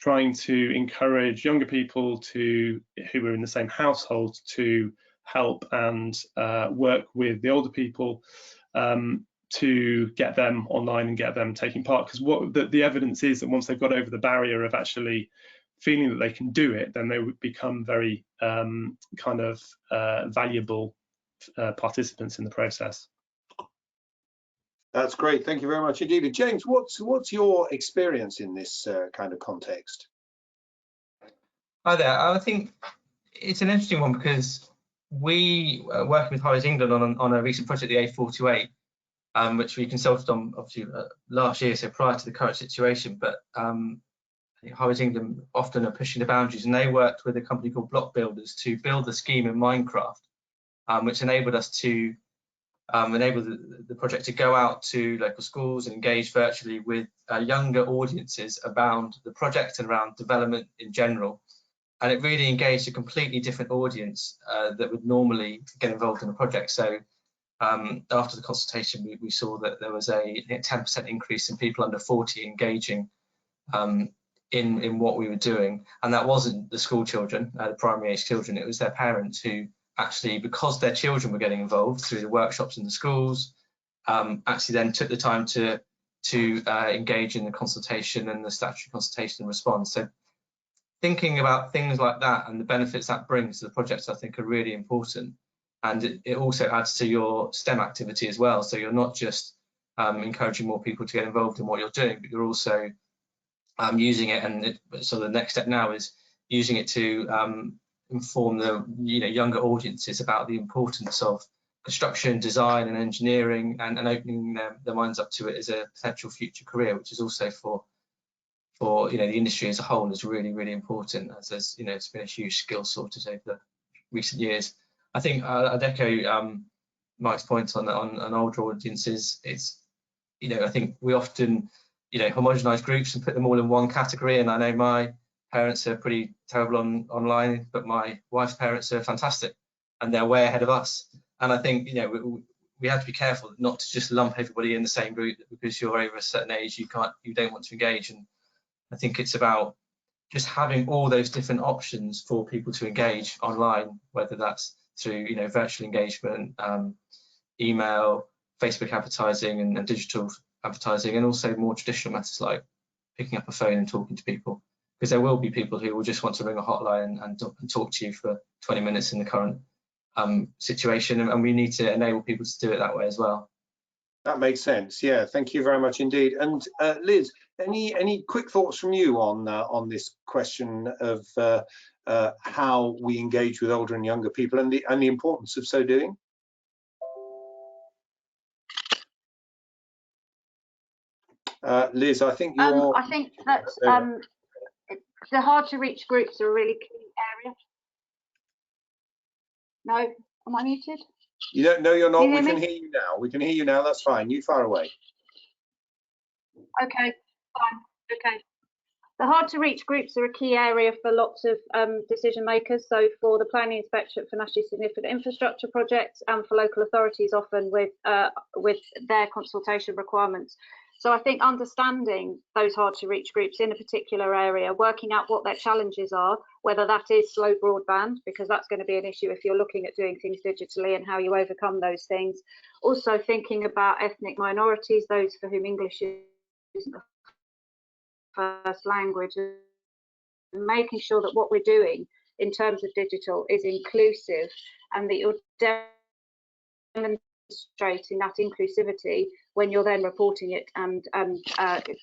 trying to encourage younger people who are in the same household to help and work with the older people to get them online and get them taking part, because what the evidence is that once they've got over the barrier of actually feeling that they can do it, then they would become very kind of valuable participants in the process. That's great, thank you very much indeed. James, what's your experience in this kind of context? Hi there. I think it's an interesting one because we working with Highways England on a recent project, the A428, which we consulted on obviously last year, so prior to the current situation. But Highways England often are pushing the boundaries, and they worked with a company called Block Builders to build the scheme in Minecraft, which enabled us to enable the project to go out to local schools and engage virtually with younger audiences around the project and around development in general. And it really engaged a completely different audience that would normally get involved in a project. So after the consultation, we saw that there was a 10% increase in people under 40 engaging in what we were doing. And that wasn't the school children, the primary age children, it was their parents who actually, because their children were getting involved through the workshops in the schools, actually then took the time to engage in the consultation and the statutory consultation and response. So thinking about things like that and the benefits that brings to the projects, I think, are really important. And it also adds to your STEM activity as well. So you're not just encouraging more people to get involved in what you're doing, but you're also using it. And so the next step now is using it to inform the younger audiences about the importance of construction, design, and engineering, and opening their minds up to it as a potential future career, which is also for the industry as a whole is really, really important, as there's it's been a huge skill shortage over the recent years. I think I'd echo Mike's point on older audiences. It's, I think we often, homogenize groups and put them all in one category. And I know my parents are pretty terrible online, but my wife's parents are fantastic, and they're way ahead of us. And I think, we have to be careful not to just lump everybody in the same group because you're over a certain age, you don't want to engage. And I think it's about just having all those different options for people to engage online, whether that's through, virtual engagement, email, Facebook advertising, and digital advertising, and also more traditional methods like picking up a phone and talking to people, because there will be people who will just want to ring a hotline and talk to you for 20 minutes in the current situation, and we need to enable people to do it that way as well. That makes sense. Yeah, thank you very much indeed. And Liz, any quick thoughts from you on this question of how we engage with older and younger people and the importance of so doing? Liz, I think you're. I think that the hard to reach groups are a really key area. No, am I muted? You don't know you're not. Can you we hear can me? hear you now. We can hear you now. That's fine. You far away. Okay, fine. Okay. The hard to reach groups are a key area for lots of decision makers. So for the Planning Inspectorate for nationally significant infrastructure projects, and for local authorities often with their consultation requirements. So I think understanding those hard to reach groups in a particular area, working out what their challenges are, whether that is slow broadband, because that's going to be an issue if you're looking at doing things digitally, and how you overcome those things. Also thinking about ethnic minorities, those for whom English isn't the first language, and making sure that what we're doing in terms of digital is inclusive, and that you're demonstrating that inclusivity when you're then reporting it and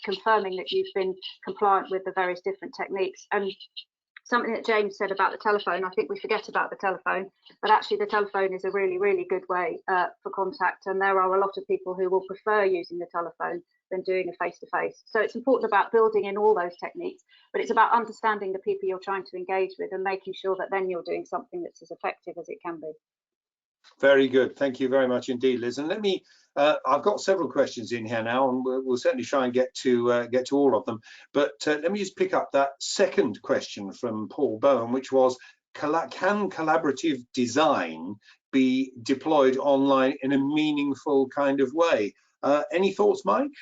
confirming that you've been compliant with the various different techniques. And something that James said about the telephone, I think we forget about the telephone, but actually the telephone is a really, really good way for contact, and there are a lot of people who will prefer using the telephone than doing a face-to-face. So it's important about building in all those techniques, but it's about understanding the people you're trying to engage with and making sure that then you're doing something that's as effective as it can be. Very good. Thank you very much indeed, Liz. And let me, I've got several questions in here now, and we'll certainly try and get to all of them. But let me just pick up that second question from Paul Bowen, which was, can collaborative design be deployed online in a meaningful kind of way? Any thoughts, Mike?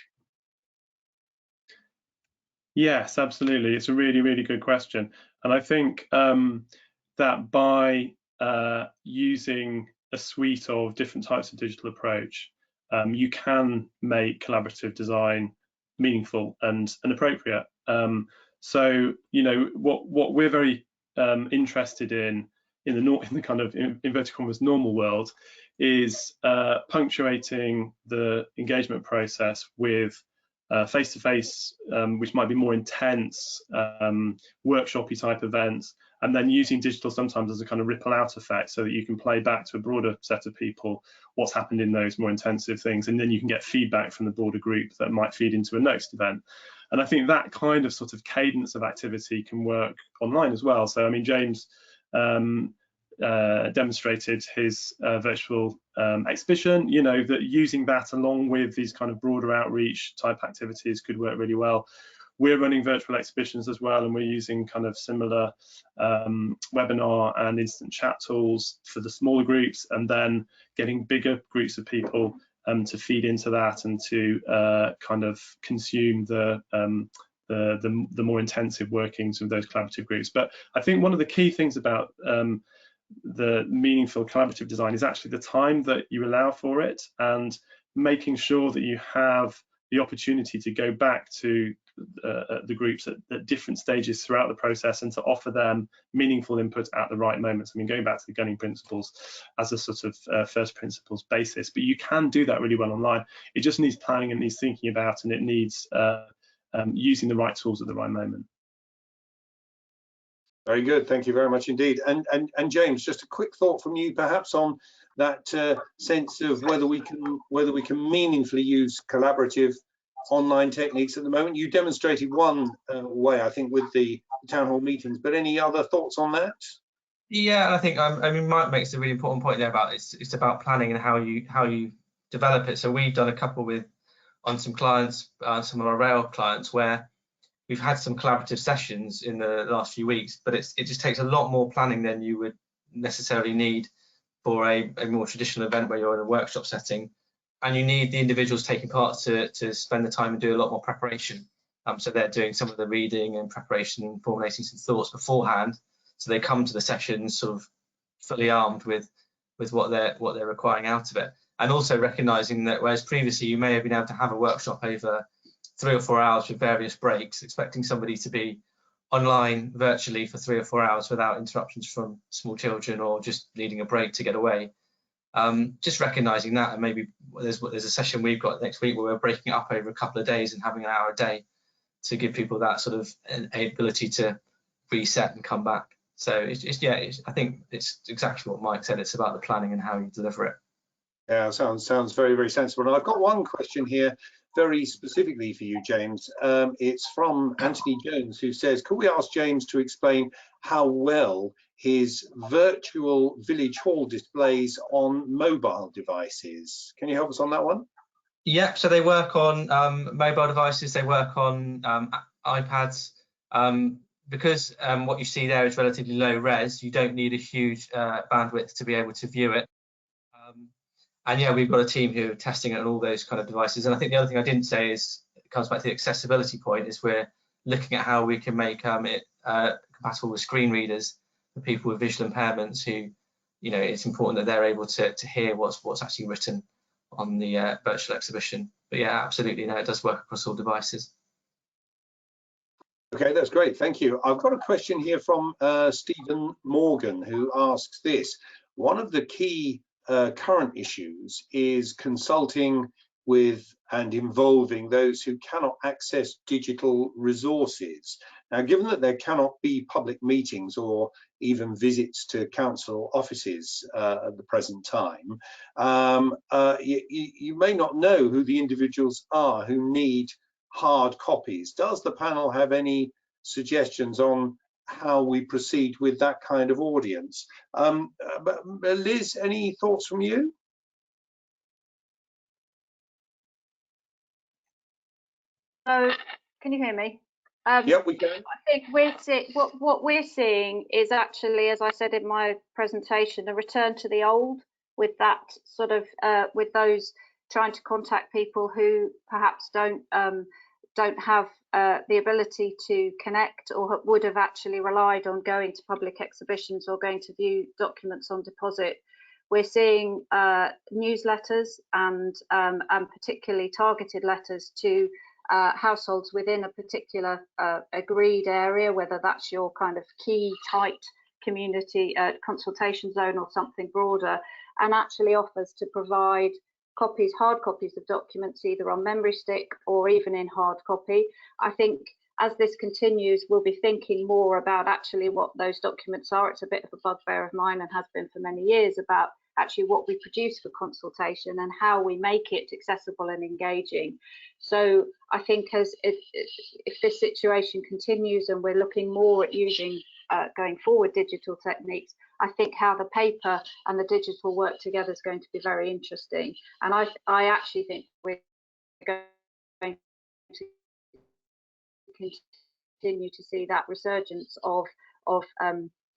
Yes, absolutely. It's a really, really good question. And I think that by using a suite of different types of digital approach, you can make collaborative design meaningful and appropriate. So, what we're very interested in the kind of inverted commas normal world is punctuating the engagement process with face-to-face, which might be more intense, workshopy type events, and then using digital sometimes as a kind of ripple out effect, so that you can play back to a broader set of people what's happened in those more intensive things, and then you can get feedback from the broader group that might feed into a next event. And I think that kind of sort of cadence of activity can work online as well. So I mean, James demonstrated his virtual exhibition, that using that along with these kind of broader outreach type activities could work really well. We're running virtual exhibitions as well, and we're using kind of similar webinar and instant chat tools for the smaller groups, and then getting bigger groups of people to feed into that and to kind of consume the more intensive workings of those collaborative groups. But I think one of the key things about the meaningful collaborative design is actually the time that you allow for it, and making sure that you have the opportunity to go back to the groups at different stages throughout the process, and to offer them meaningful input at the right moments. I mean, going back to the Gunning principles as a sort of first principles basis, but you can do that really well online. It just needs planning, and needs thinking about, and it needs using the right tools at the right moment. Very good, thank you very much indeed. And James, just a quick thought from you, perhaps, on that sense of whether we can meaningfully use collaborative online techniques at the moment. You demonstrated one way, I think, with the town hall meetings, but any other thoughts on that? Yeah, and I think I mean Mike makes a really important point there about it's about planning and how you develop it. So we've done a couple on some clients, some of our rail clients, where we've had some collaborative sessions in the last few weeks, but it just takes a lot more planning than you would necessarily need for a more traditional event where you're in a workshop setting, and you need the individuals taking part to spend the time and do a lot more preparation. So they're doing some of the reading and preparation and formulating some thoughts beforehand, so they come to the sessions sort of fully armed with what they're requiring out of it. And also recognizing that whereas previously you may have been able to have a workshop over 3 or 4 hours with various breaks, expecting somebody to be online virtually for 3 or 4 hours without interruptions from small children or just needing a break to get away. Just recognizing that, and maybe there's a session we've got next week where we're breaking it up over a couple of days and having an hour a day to give people that sort of ability to reset and come back. So I think it's exactly what Mike said. It's about the planning and how you deliver it. Yeah, sounds very, very sensible. And I've got one question here very specifically for you, James. It's from Anthony Jones, who says, could we ask James to explain how well his virtual village hall displays on mobile devices? Can you help us on that one? Yeah, so they work on mobile devices, they work on iPads. Because what you see there is relatively low res, you don't need a huge bandwidth to be able to view it. And yeah, we've got a team who are testing it on all those kind of devices. And I think the other thing I didn't say is, it comes back to the accessibility point, is we're looking at how we can make it compatible with screen readers for people with visual impairments who, you know, it's important that they're able to hear what's actually written on the virtual exhibition. But yeah, absolutely, no, it does work across all devices. Okay, that's great, thank you. I've got a question here from Stephen Morgan, who asks this. One of the key current issues is consulting with and involving those who cannot access digital resources. Now, given that there cannot be public meetings or even visits to council offices at the present time, you may not know who the individuals are who need hard copies. Does the panel have any suggestions on how we proceed with that kind of audience? But Liz, any thoughts from you? So, can you hear me? Yeah, we can. I think what we're seeing is actually, as I said in my presentation, a return to the old, with that sort of with those trying to contact people who perhaps don't have the ability to connect, or would have actually relied on going to public exhibitions or going to view documents on deposit. We're seeing newsletters and particularly targeted letters to households within a particular agreed area, whether that's your kind of key tight community consultation zone or something broader, and actually offers to provide copies, hard copies of documents, either on memory stick or even in hard copy. I think as this continues, we'll be thinking more about actually what those documents are. It's a bit of a bugbear of mine and has been for many years, about actually what we produce for consultation and how we make it accessible and engaging. So I think if this situation continues and we're looking more at using going forward digital techniques, I think how the paper and the digital work together is going to be very interesting. And I actually think we're going to continue to see that resurgence of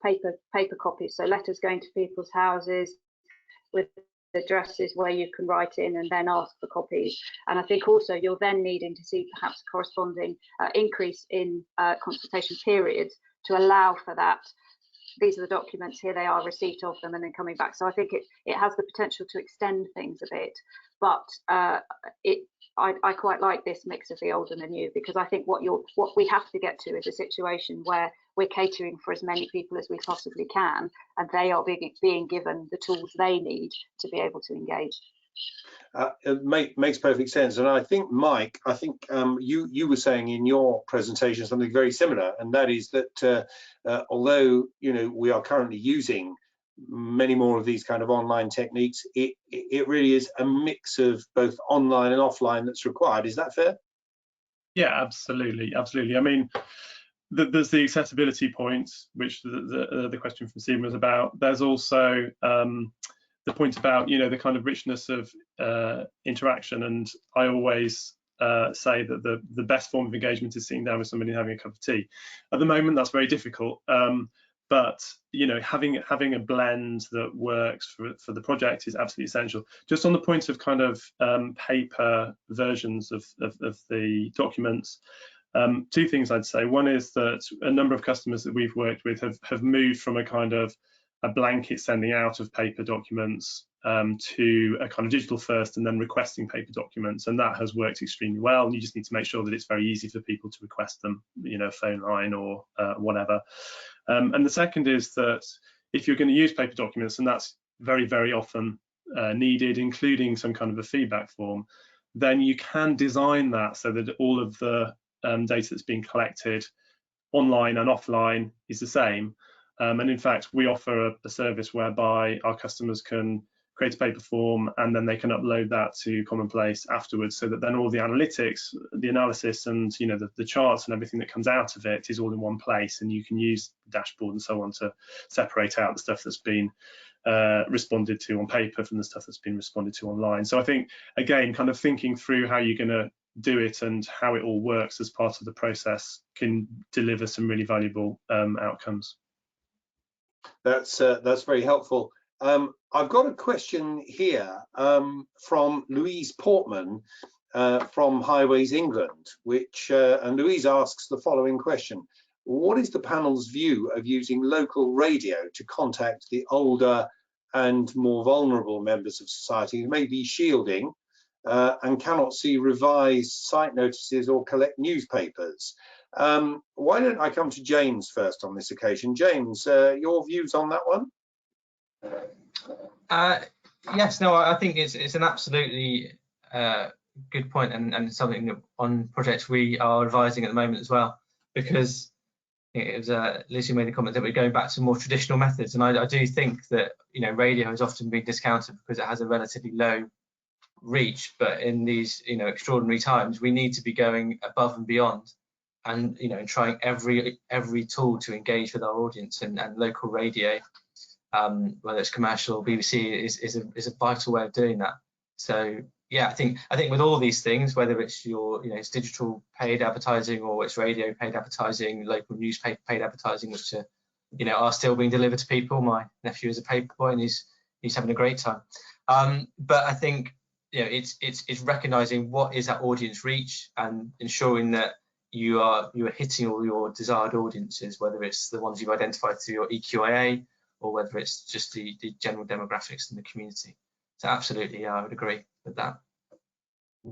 paper copies, so letters going to people's houses with addresses where you can write in and then ask for copies. And I think also you're then needing to see perhaps a corresponding increase in consultation periods to allow for that. These are the documents, here they are, receipt of them, and then coming back. So I think it has the potential to extend things a bit, but I quite like this mix of the old and the new, because I think what we have to get to is a situation where we're catering for as many people as we possibly can, and they are being given the tools they need to be able to engage. It makes perfect sense. And I think, Mike, you were saying in your presentation something very similar, and that is that although we are currently using many more of these kind of online techniques, it really is a mix of both online and offline that's required. Is that fair? Yeah, absolutely. I mean, there's the accessibility point, which the question from Stephen was about. There's also the point about, you know, the kind of richness of interaction, and I always say that the best form of engagement is sitting down with somebody and having a cup of tea. At the moment, that's very difficult, but you know, having a blend that works for the project is absolutely essential. Just on the point of kind of paper versions of the documents, two things I'd say. One is that a number of customers that we've worked with have moved from a kind of a blanket sending out of paper documents to a kind of digital first and then requesting paper documents, and that has worked extremely well. And you just need to make sure that it's very easy for people to request them, you know, phone line or whatever. And the second is that if you're going to use paper documents, and that's very, very often needed, including some kind of a feedback form, then you can design that so that all of the data that's being collected online and offline is the same. And in fact, we offer a service whereby our customers can create a paper form and then they can upload that to Commonplace afterwards, so that then all the analytics, the analysis, and you know, the charts and everything that comes out of it is all in one place, and you can use the dashboard and so on to separate out the stuff that's been responded to on paper from the stuff that's been responded to online. So I think, again, kind of thinking through how you're going to do it and how it all works as part of the process can deliver some really valuable outcomes. That's very helpful. I've got a question here from Louise Portman from Highways England, which and Louise asks the following question: what is the panel's view of using local radio to contact the older and more vulnerable members of society who may be shielding and cannot see revised site notices or collect newspapers? Why don't I come to James first on this occasion? James, your views on that one? Yes, no, I think it's an absolutely good point, and something that on projects we are advising at the moment as well, because it was Liz who made the comment that we're going back to more traditional methods, and I do think that, you know, radio has often been discounted because it has a relatively low reach, but in these, you know, extraordinary times, we need to be going above and beyond, and you know, trying every tool to engage with our audience, and local radio, whether it's commercial or BBC, is a vital way of doing that. So yeah, I think with all these things, whether it's your, you know, it's digital paid advertising or it's radio paid advertising, local newspaper paid advertising, which you know, are still being delivered to people. My nephew is a paper boy and he's having a great time. But I think, you know, it's recognizing what is that audience reach and ensuring that you are hitting all your desired audiences, whether it's the ones you've identified through your EQIA or whether it's just the general demographics in the community. So absolutely, yeah, I would agree with that.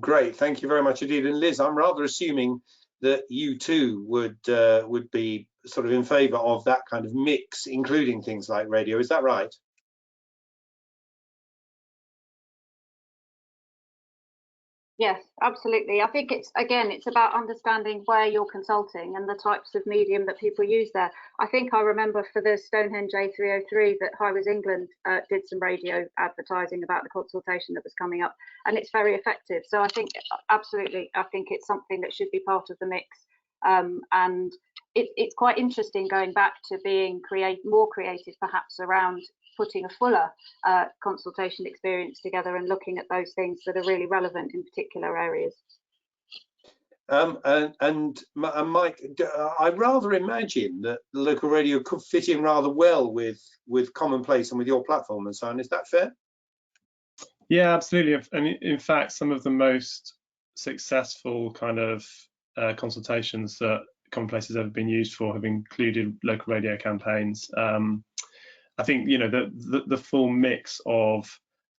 Great, thank you very much indeed. And Liz, I'm rather assuming that you too would be sort of in favour of that kind of mix, including things like radio. Is that right? Yes, absolutely. I think it's about understanding where you're consulting and the types of medium that people use there. I think I remember for the Stonehenge A303 that Highways England did some radio advertising about the consultation that was coming up, and it's very effective. So I think absolutely, I think it's something that should be part of the mix. And it's quite interesting going back to being more creative perhaps around putting a fuller consultation experience together and looking at those things that are really relevant in particular areas. And Mike, I rather imagine that local radio could fit in rather well with Commonplace and with your platform and so on. Is that fair? Yeah, absolutely. And in fact, some of the most successful kind of consultations that Commonplace has ever been used for have included local radio campaigns. I think, you know, the full mix of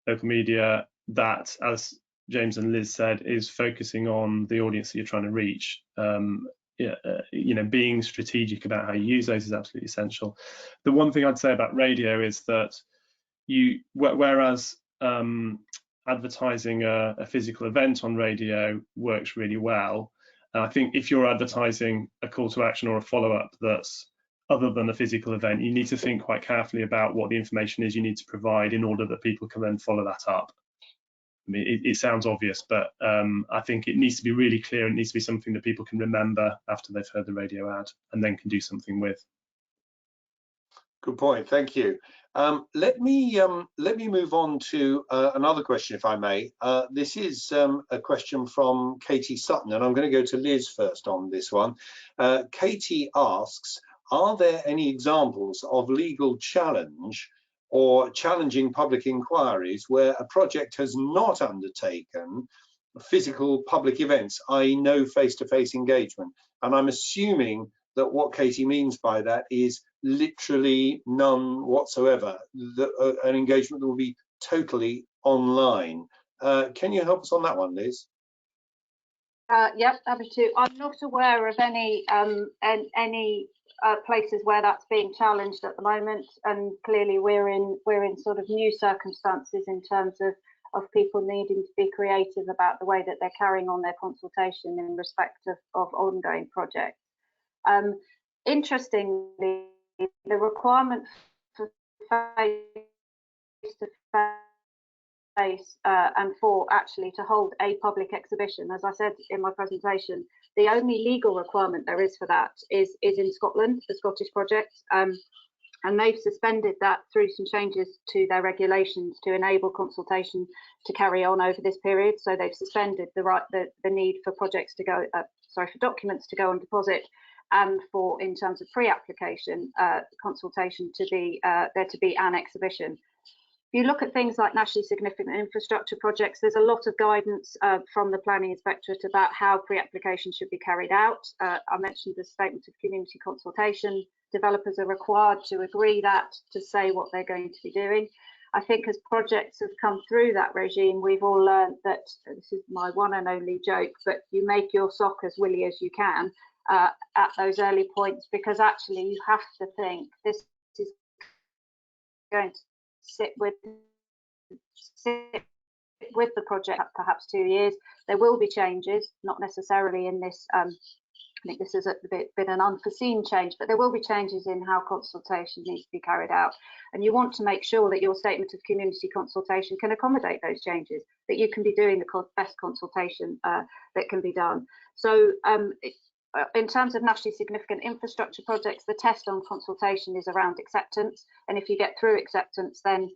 local media that, as James and Liz said, is focusing on the audience that you're trying to reach. You know, being strategic about how you use those is absolutely essential. The one thing I'd say about radio is that whereas advertising a physical event on radio works really well, I think if you're advertising a call to action or a follow-up that's other than a physical event, you need to think quite carefully about what the information is you need to provide in order that people can then follow that up. I mean, it sounds obvious, but I think it needs to be really clear. It needs to be something that people can remember after they've heard the radio ad and then can do something with. Good point. Thank you. Let me move on to another question, if I may. This is a question from Katie Sutton, and I'm going to go to Liz first on this one. Katie asks, are there any examples of legal challenge or challenging public inquiries where a project has not undertaken physical public events, i.e. no face-to-face engagement? And I'm assuming that what Katie means by that is literally none whatsoever, an engagement that will be totally online. Can you help us on that one, Liz? Yep, happy to. I'm not aware of any places where that's being challenged at the moment, and clearly we're in sort of new circumstances in terms of people needing to be creative about the way that they're carrying on their consultation in respect of ongoing projects. Interestingly, the requirement for face-to-face and for actually to hold a public exhibition, as I said in my presentation, the only legal requirement there is for that is in Scotland, the Scottish project, and they've suspended that through some changes to their regulations to enable consultation to carry on over this period. So they've suspended the need for projects to go, for documents to go on deposit, and for, in terms of pre-application consultation, to be there to be an exhibition. If you look at things like nationally significant infrastructure projects, there's a lot of guidance from the Planning Inspectorate about how pre-application should be carried out. I mentioned the statement of community consultation. Developers are required to agree that, to say what they're going to be doing. I think as projects have come through that regime, we've all learned that, this is my one and only joke, but you make your sock as willy as you can at those early points, because actually you have to think this is going to sit with the project perhaps 2 years. There will be changes, not necessarily in this. I think this has been an unforeseen change, but there will be changes in how consultation needs to be carried out. And you want to make sure that your statement of community consultation can accommodate those changes, that you can be doing the best consultation that can be done. So in terms of nationally significant infrastructure projects, the test on consultation is around acceptance. And if you get through acceptance, then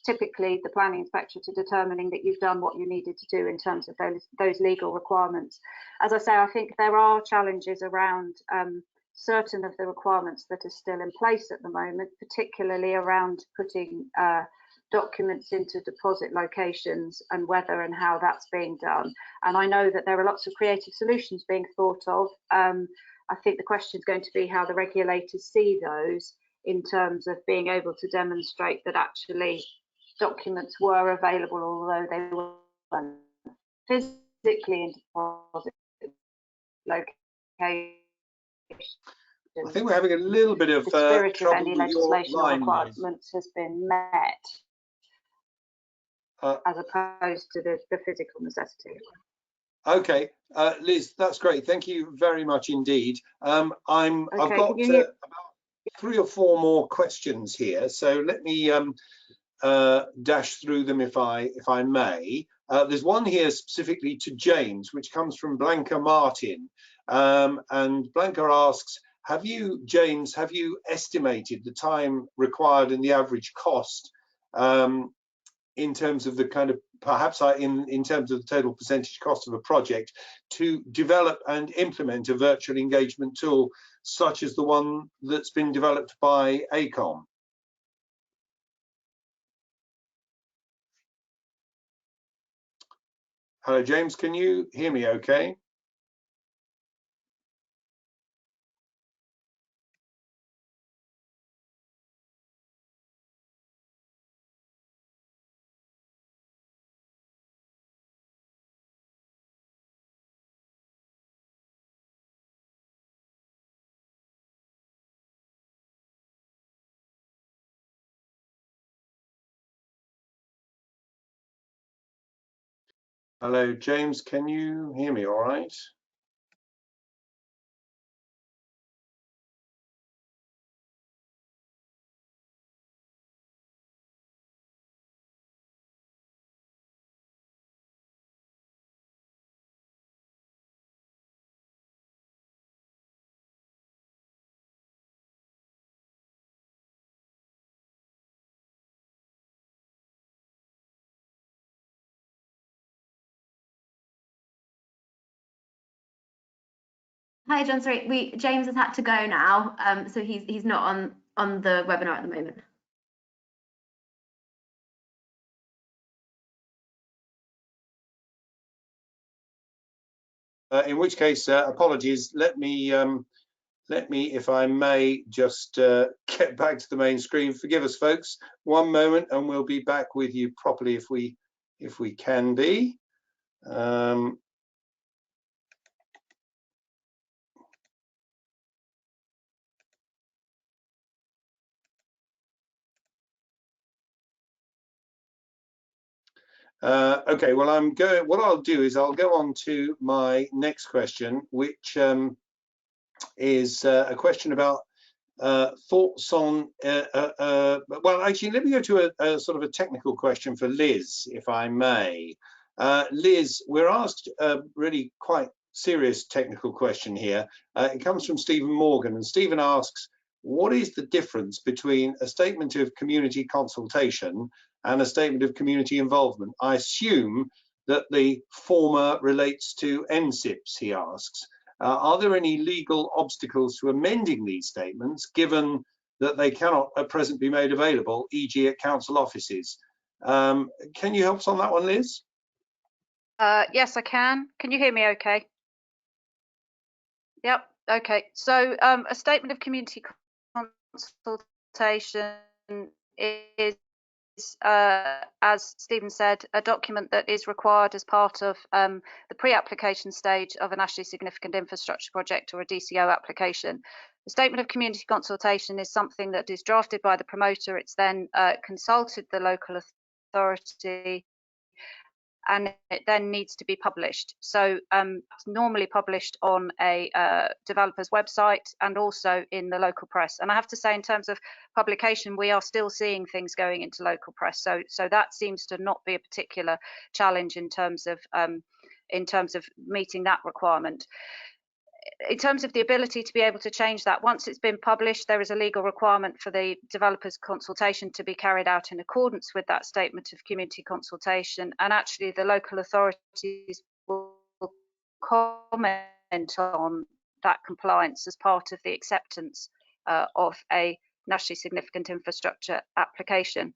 typically the Planning Inspectorate are determining that you've done what you needed to do in terms of those legal requirements. As I say, I think there are challenges around certain of the requirements that are still in place at the moment, particularly around putting documents into deposit locations and whether and how that's being done. And I know that there are lots of creative solutions being thought of. I think the question is going to be how the regulators see those in terms of being able to demonstrate that actually documents were available, although they weren't physically in deposit locations. I think we're having a little bit of the spirit of any trouble with your legislation or line, requirements has been met, as opposed to the physical necessity. Okay, Liz, that's great. Thank you very much indeed. I've got about 3 or 4 more questions here, so let me dash through them if I may. There's one here specifically to James, which comes from Blanca Martin, and Blanca asks, James, have you estimated the time required and the average cost in terms of the kind of, perhaps in terms of the total percentage cost of a project to develop and implement a virtual engagement tool such as the one that's been developed by ACOM? Hello, James, can you hear me okay? Hello, James, can you hear me all right? Hi, John. Sorry, James has had to go now, so he's not on the webinar at the moment. In which case, apologies. Let me, if I may, just get back to the main screen. Forgive us, folks. One moment, and we'll be back with you properly if we can be. Okay, well, what I'll do is I'll go on to my next question, which is a question about thoughts on, well, actually, let me go to a sort of a technical question for Liz, if I may. Liz, we're asked a really quite serious technical question here. It comes from Stephen Morgan, and Stephen asks, what is the difference between a statement of community consultation and a statement of community involvement? I assume that the former relates to NSIPs, he asks. Are there any legal obstacles to amending these statements, given that they cannot at present be made available, e.g. at council offices? Can you help us on that one, Liz? Yes, I can. Can you hear me okay? Yep, okay. So a statement of community consultation is, as Stephen said, a document that is required as part of the pre-application stage of a nationally significant infrastructure project or a DCO application. The statement of community consultation is something that is drafted by the promoter. It's then consulted the local authority, and it then needs to be published. So it's normally published on a developer's website and also in the local press. And I have to say, in terms of publication, we are still seeing things going into local press. So that seems to not be a particular challenge in terms of meeting that requirement. In terms of the ability to be able to change that, once it's been published, there is a legal requirement for the developer's consultation to be carried out in accordance with that statement of community consultation. And actually, the local authorities will comment on that compliance as part of the acceptance of a nationally significant infrastructure application.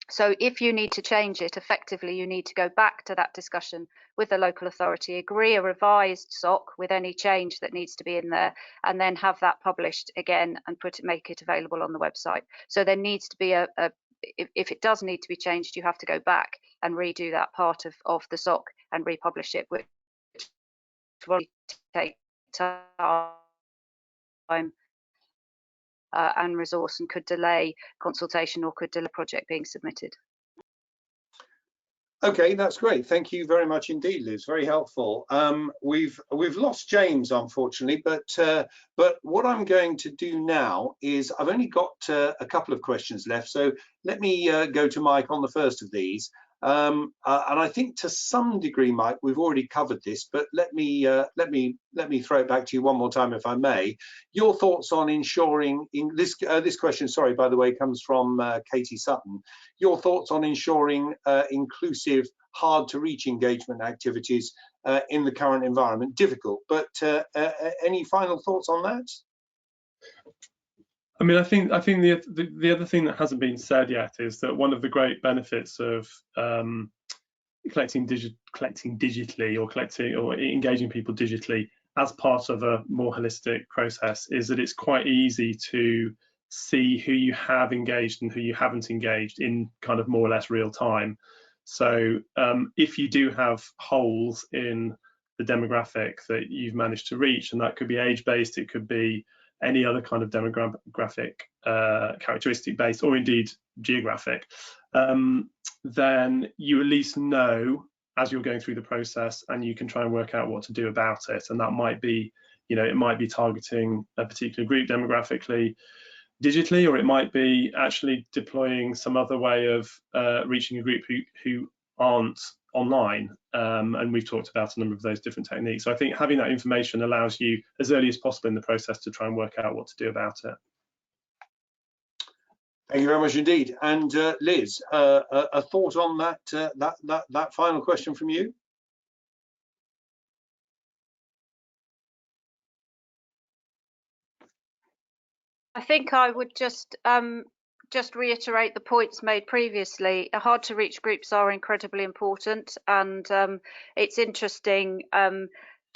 So if you need to change it, effectively, you need to go back to that discussion with the local authority, agree a revised SOC with any change that needs to be in there, and then have that published again and make it available on the website. So there needs to be if it does need to be changed, you have to go back and redo that part of the SOC and republish it, which will take time and resource, and could delay consultation or could delay project being submitted. Okay, that's great. Thank you very much indeed, Liz. Very helpful. We've lost James, unfortunately, but what I'm going to do now is I've only got a couple of questions left. So let me go to Mike on the first of these. And I think to some degree, Mike, we've already covered this, but let me throw it back to you one more time, if I may. Your thoughts on ensuring this question, sorry, by the way, comes from Katie Sutton. Your thoughts on ensuring inclusive, hard to reach engagement activities in the current environment? Difficult, but any final thoughts on that? I mean, I think the other thing that hasn't been said yet is that one of the great benefits of collecting digitally or engaging people digitally as part of a more holistic process is that it's quite easy to see who you have engaged and who you haven't engaged in kind of more or less real time. So if you do have holes in the demographic that you've managed to reach, and that could be age-based, it could be any other kind of demographic characteristic based, or indeed geographic, then you at least know as you're going through the process, and you can try and work out what to do about it. And that might be, it might be targeting a particular group demographically digitally, or it might be actually deploying some other way of reaching a group who aren't online, and we've talked about a number of those different techniques. So I think having that information allows you as early as possible in the process to try and work out what to do about it. Thank you very much indeed. And Liz, a thought on that final question from you? I think I would just reiterate the points made previously. Hard to reach groups are incredibly important, and it's interesting.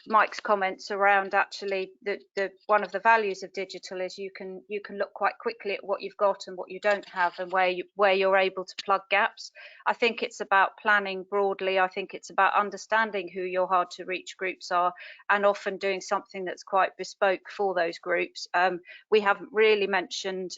Mike's comments around actually the one of the values of digital is you can look quite quickly at what you've got and what you don't have, and where you're able to plug gaps. I think it's about planning broadly. I think it's about understanding who your hard to reach groups are, and often doing something that's quite bespoke for those groups. We haven't really mentioned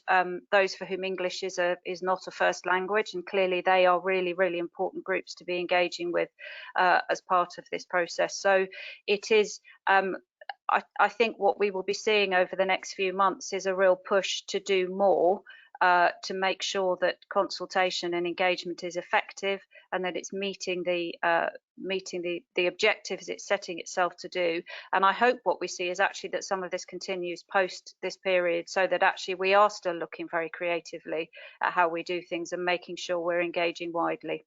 those for whom English is not a first language, and clearly they are really important groups to be engaging with as part of this process. So it is, I think what we will be seeing over the next few months is a real push to do more to make sure that consultation and engagement is effective, and that it's meeting the objectives it's setting itself to do. And I hope what we see is actually that some of this continues post this period, so that actually we are still looking very creatively at how we do things and making sure we're engaging widely.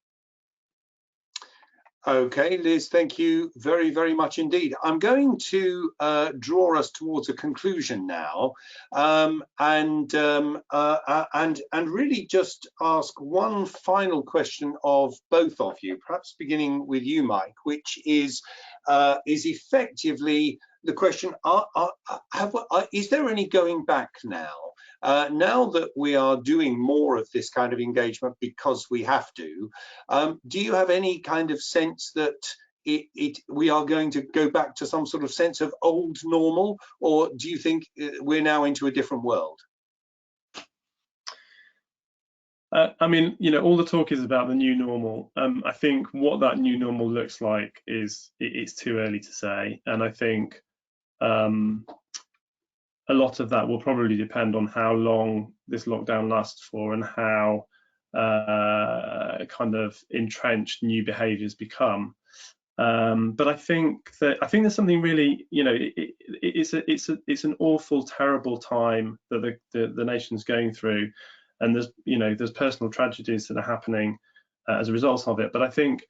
Okay, Liz, thank you very much indeed. I'm going to draw us towards a conclusion now, and really just ask one final question of both of you, perhaps beginning with you, Mike, which is effectively the question: is there any going back now? Now that we are doing more of this kind of engagement because we have to, do you have any kind of sense that we are going to go back to some sort of sense of old normal, or do you think we're now into a different world? I mean, you know, all the talk is about the new normal. I think what that new normal looks like it's too early to say, and I think a lot of that will probably depend on how long this lockdown lasts for and how kind of entrenched new behaviours become. But I think there's something really, you know, it's an awful, terrible time that the nation's going through, and there's personal tragedies that are happening as a result of it. But I think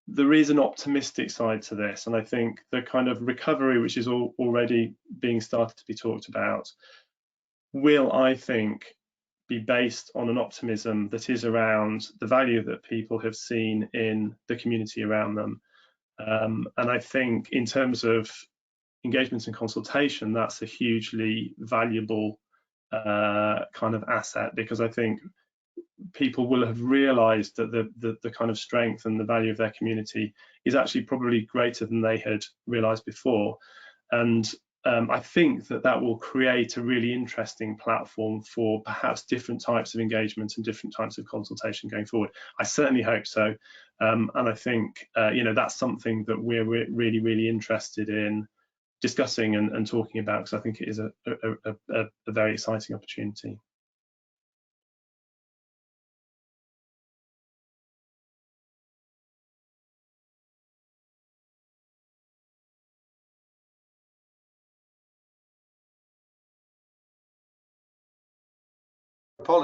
there is an optimistic side to this, and I think the kind of recovery which is already being started to be talked about will, I think, be based on an optimism that is around the value that people have seen in the community around them. And I think in terms of engagement and consultation, that's a hugely valuable kind of asset, because I think people will have realized that the kind of strength and the value of their community is actually probably greater than they had realized before. And I think that will create a really interesting platform for perhaps different types of engagement and different types of consultation going forward. I certainly hope so. And I think, you know, that's something that we're really interested in discussing and talking about, because I think it is a very exciting opportunity.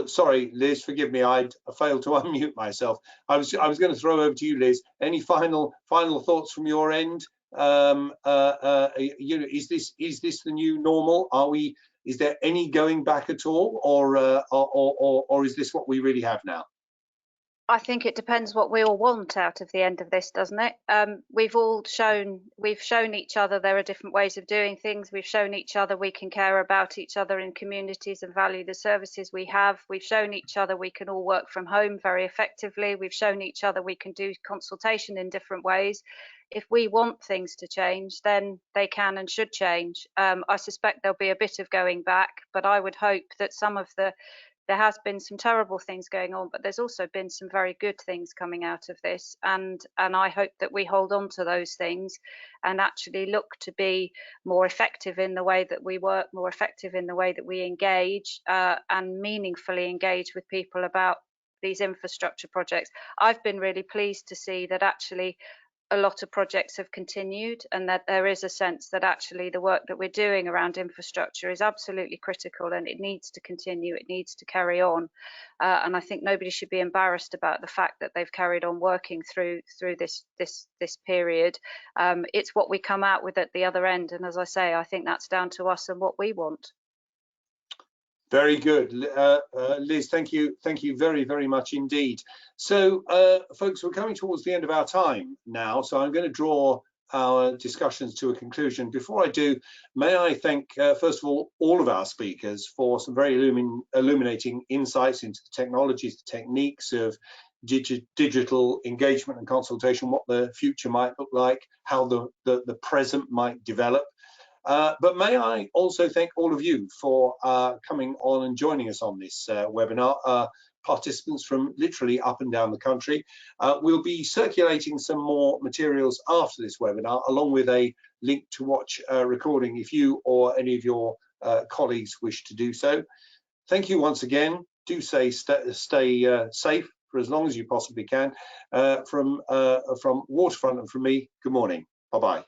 Sorry, Liz, forgive me, I failed to unmute myself. I was going to throw over to you, Liz. Any final thoughts from your end? You know, is this the new normal? Is there any going back at all, or is this what we really have now? I think it depends what we all want out of the end of this, doesn't it? We've shown each other there are different ways of doing things. We've shown each other we can care about each other in communities and value the services we have. We've shown each other we can all work from home very effectively. We've shown each other we can do consultation in different ways. If we want things to change, then they can and should change. I suspect there'll be a bit of going back, but I would hope that there has been some terrible things going on, but there's also been some very good things coming out of this, and I hope that we hold on to those things and actually look to be more effective in the way that we work, more effective in the way that we engage, and meaningfully engage with people about these infrastructure projects. I've been really pleased to see that actually a lot of projects have continued, and that there is a sense that actually the work that we're doing around infrastructure is absolutely critical, and it needs to continue, it needs to carry on. And I think nobody should be embarrassed about the fact that they've carried on working through this period. It's what we come out with at the other end, and as I say, I think that's down to us and what we want. Very good, Liz. Thank you very, very much indeed. So, folks, we're coming towards the end of our time now, so I'm going to draw our discussions to a conclusion. Before I do, may I thank, first of all of our speakers for some very illuminating insights into the technologies, the techniques of digital engagement and consultation, what the future might look like, how the present might develop. But may I also thank all of you for coming on and joining us on this webinar, participants from literally up and down the country. We'll be circulating some more materials after this webinar, along with a link to watch a recording if you or any of your colleagues wish to do so. Thank you once again. Do stay safe for as long as you possibly can. From Waterfront and from me, good morning. Bye-bye.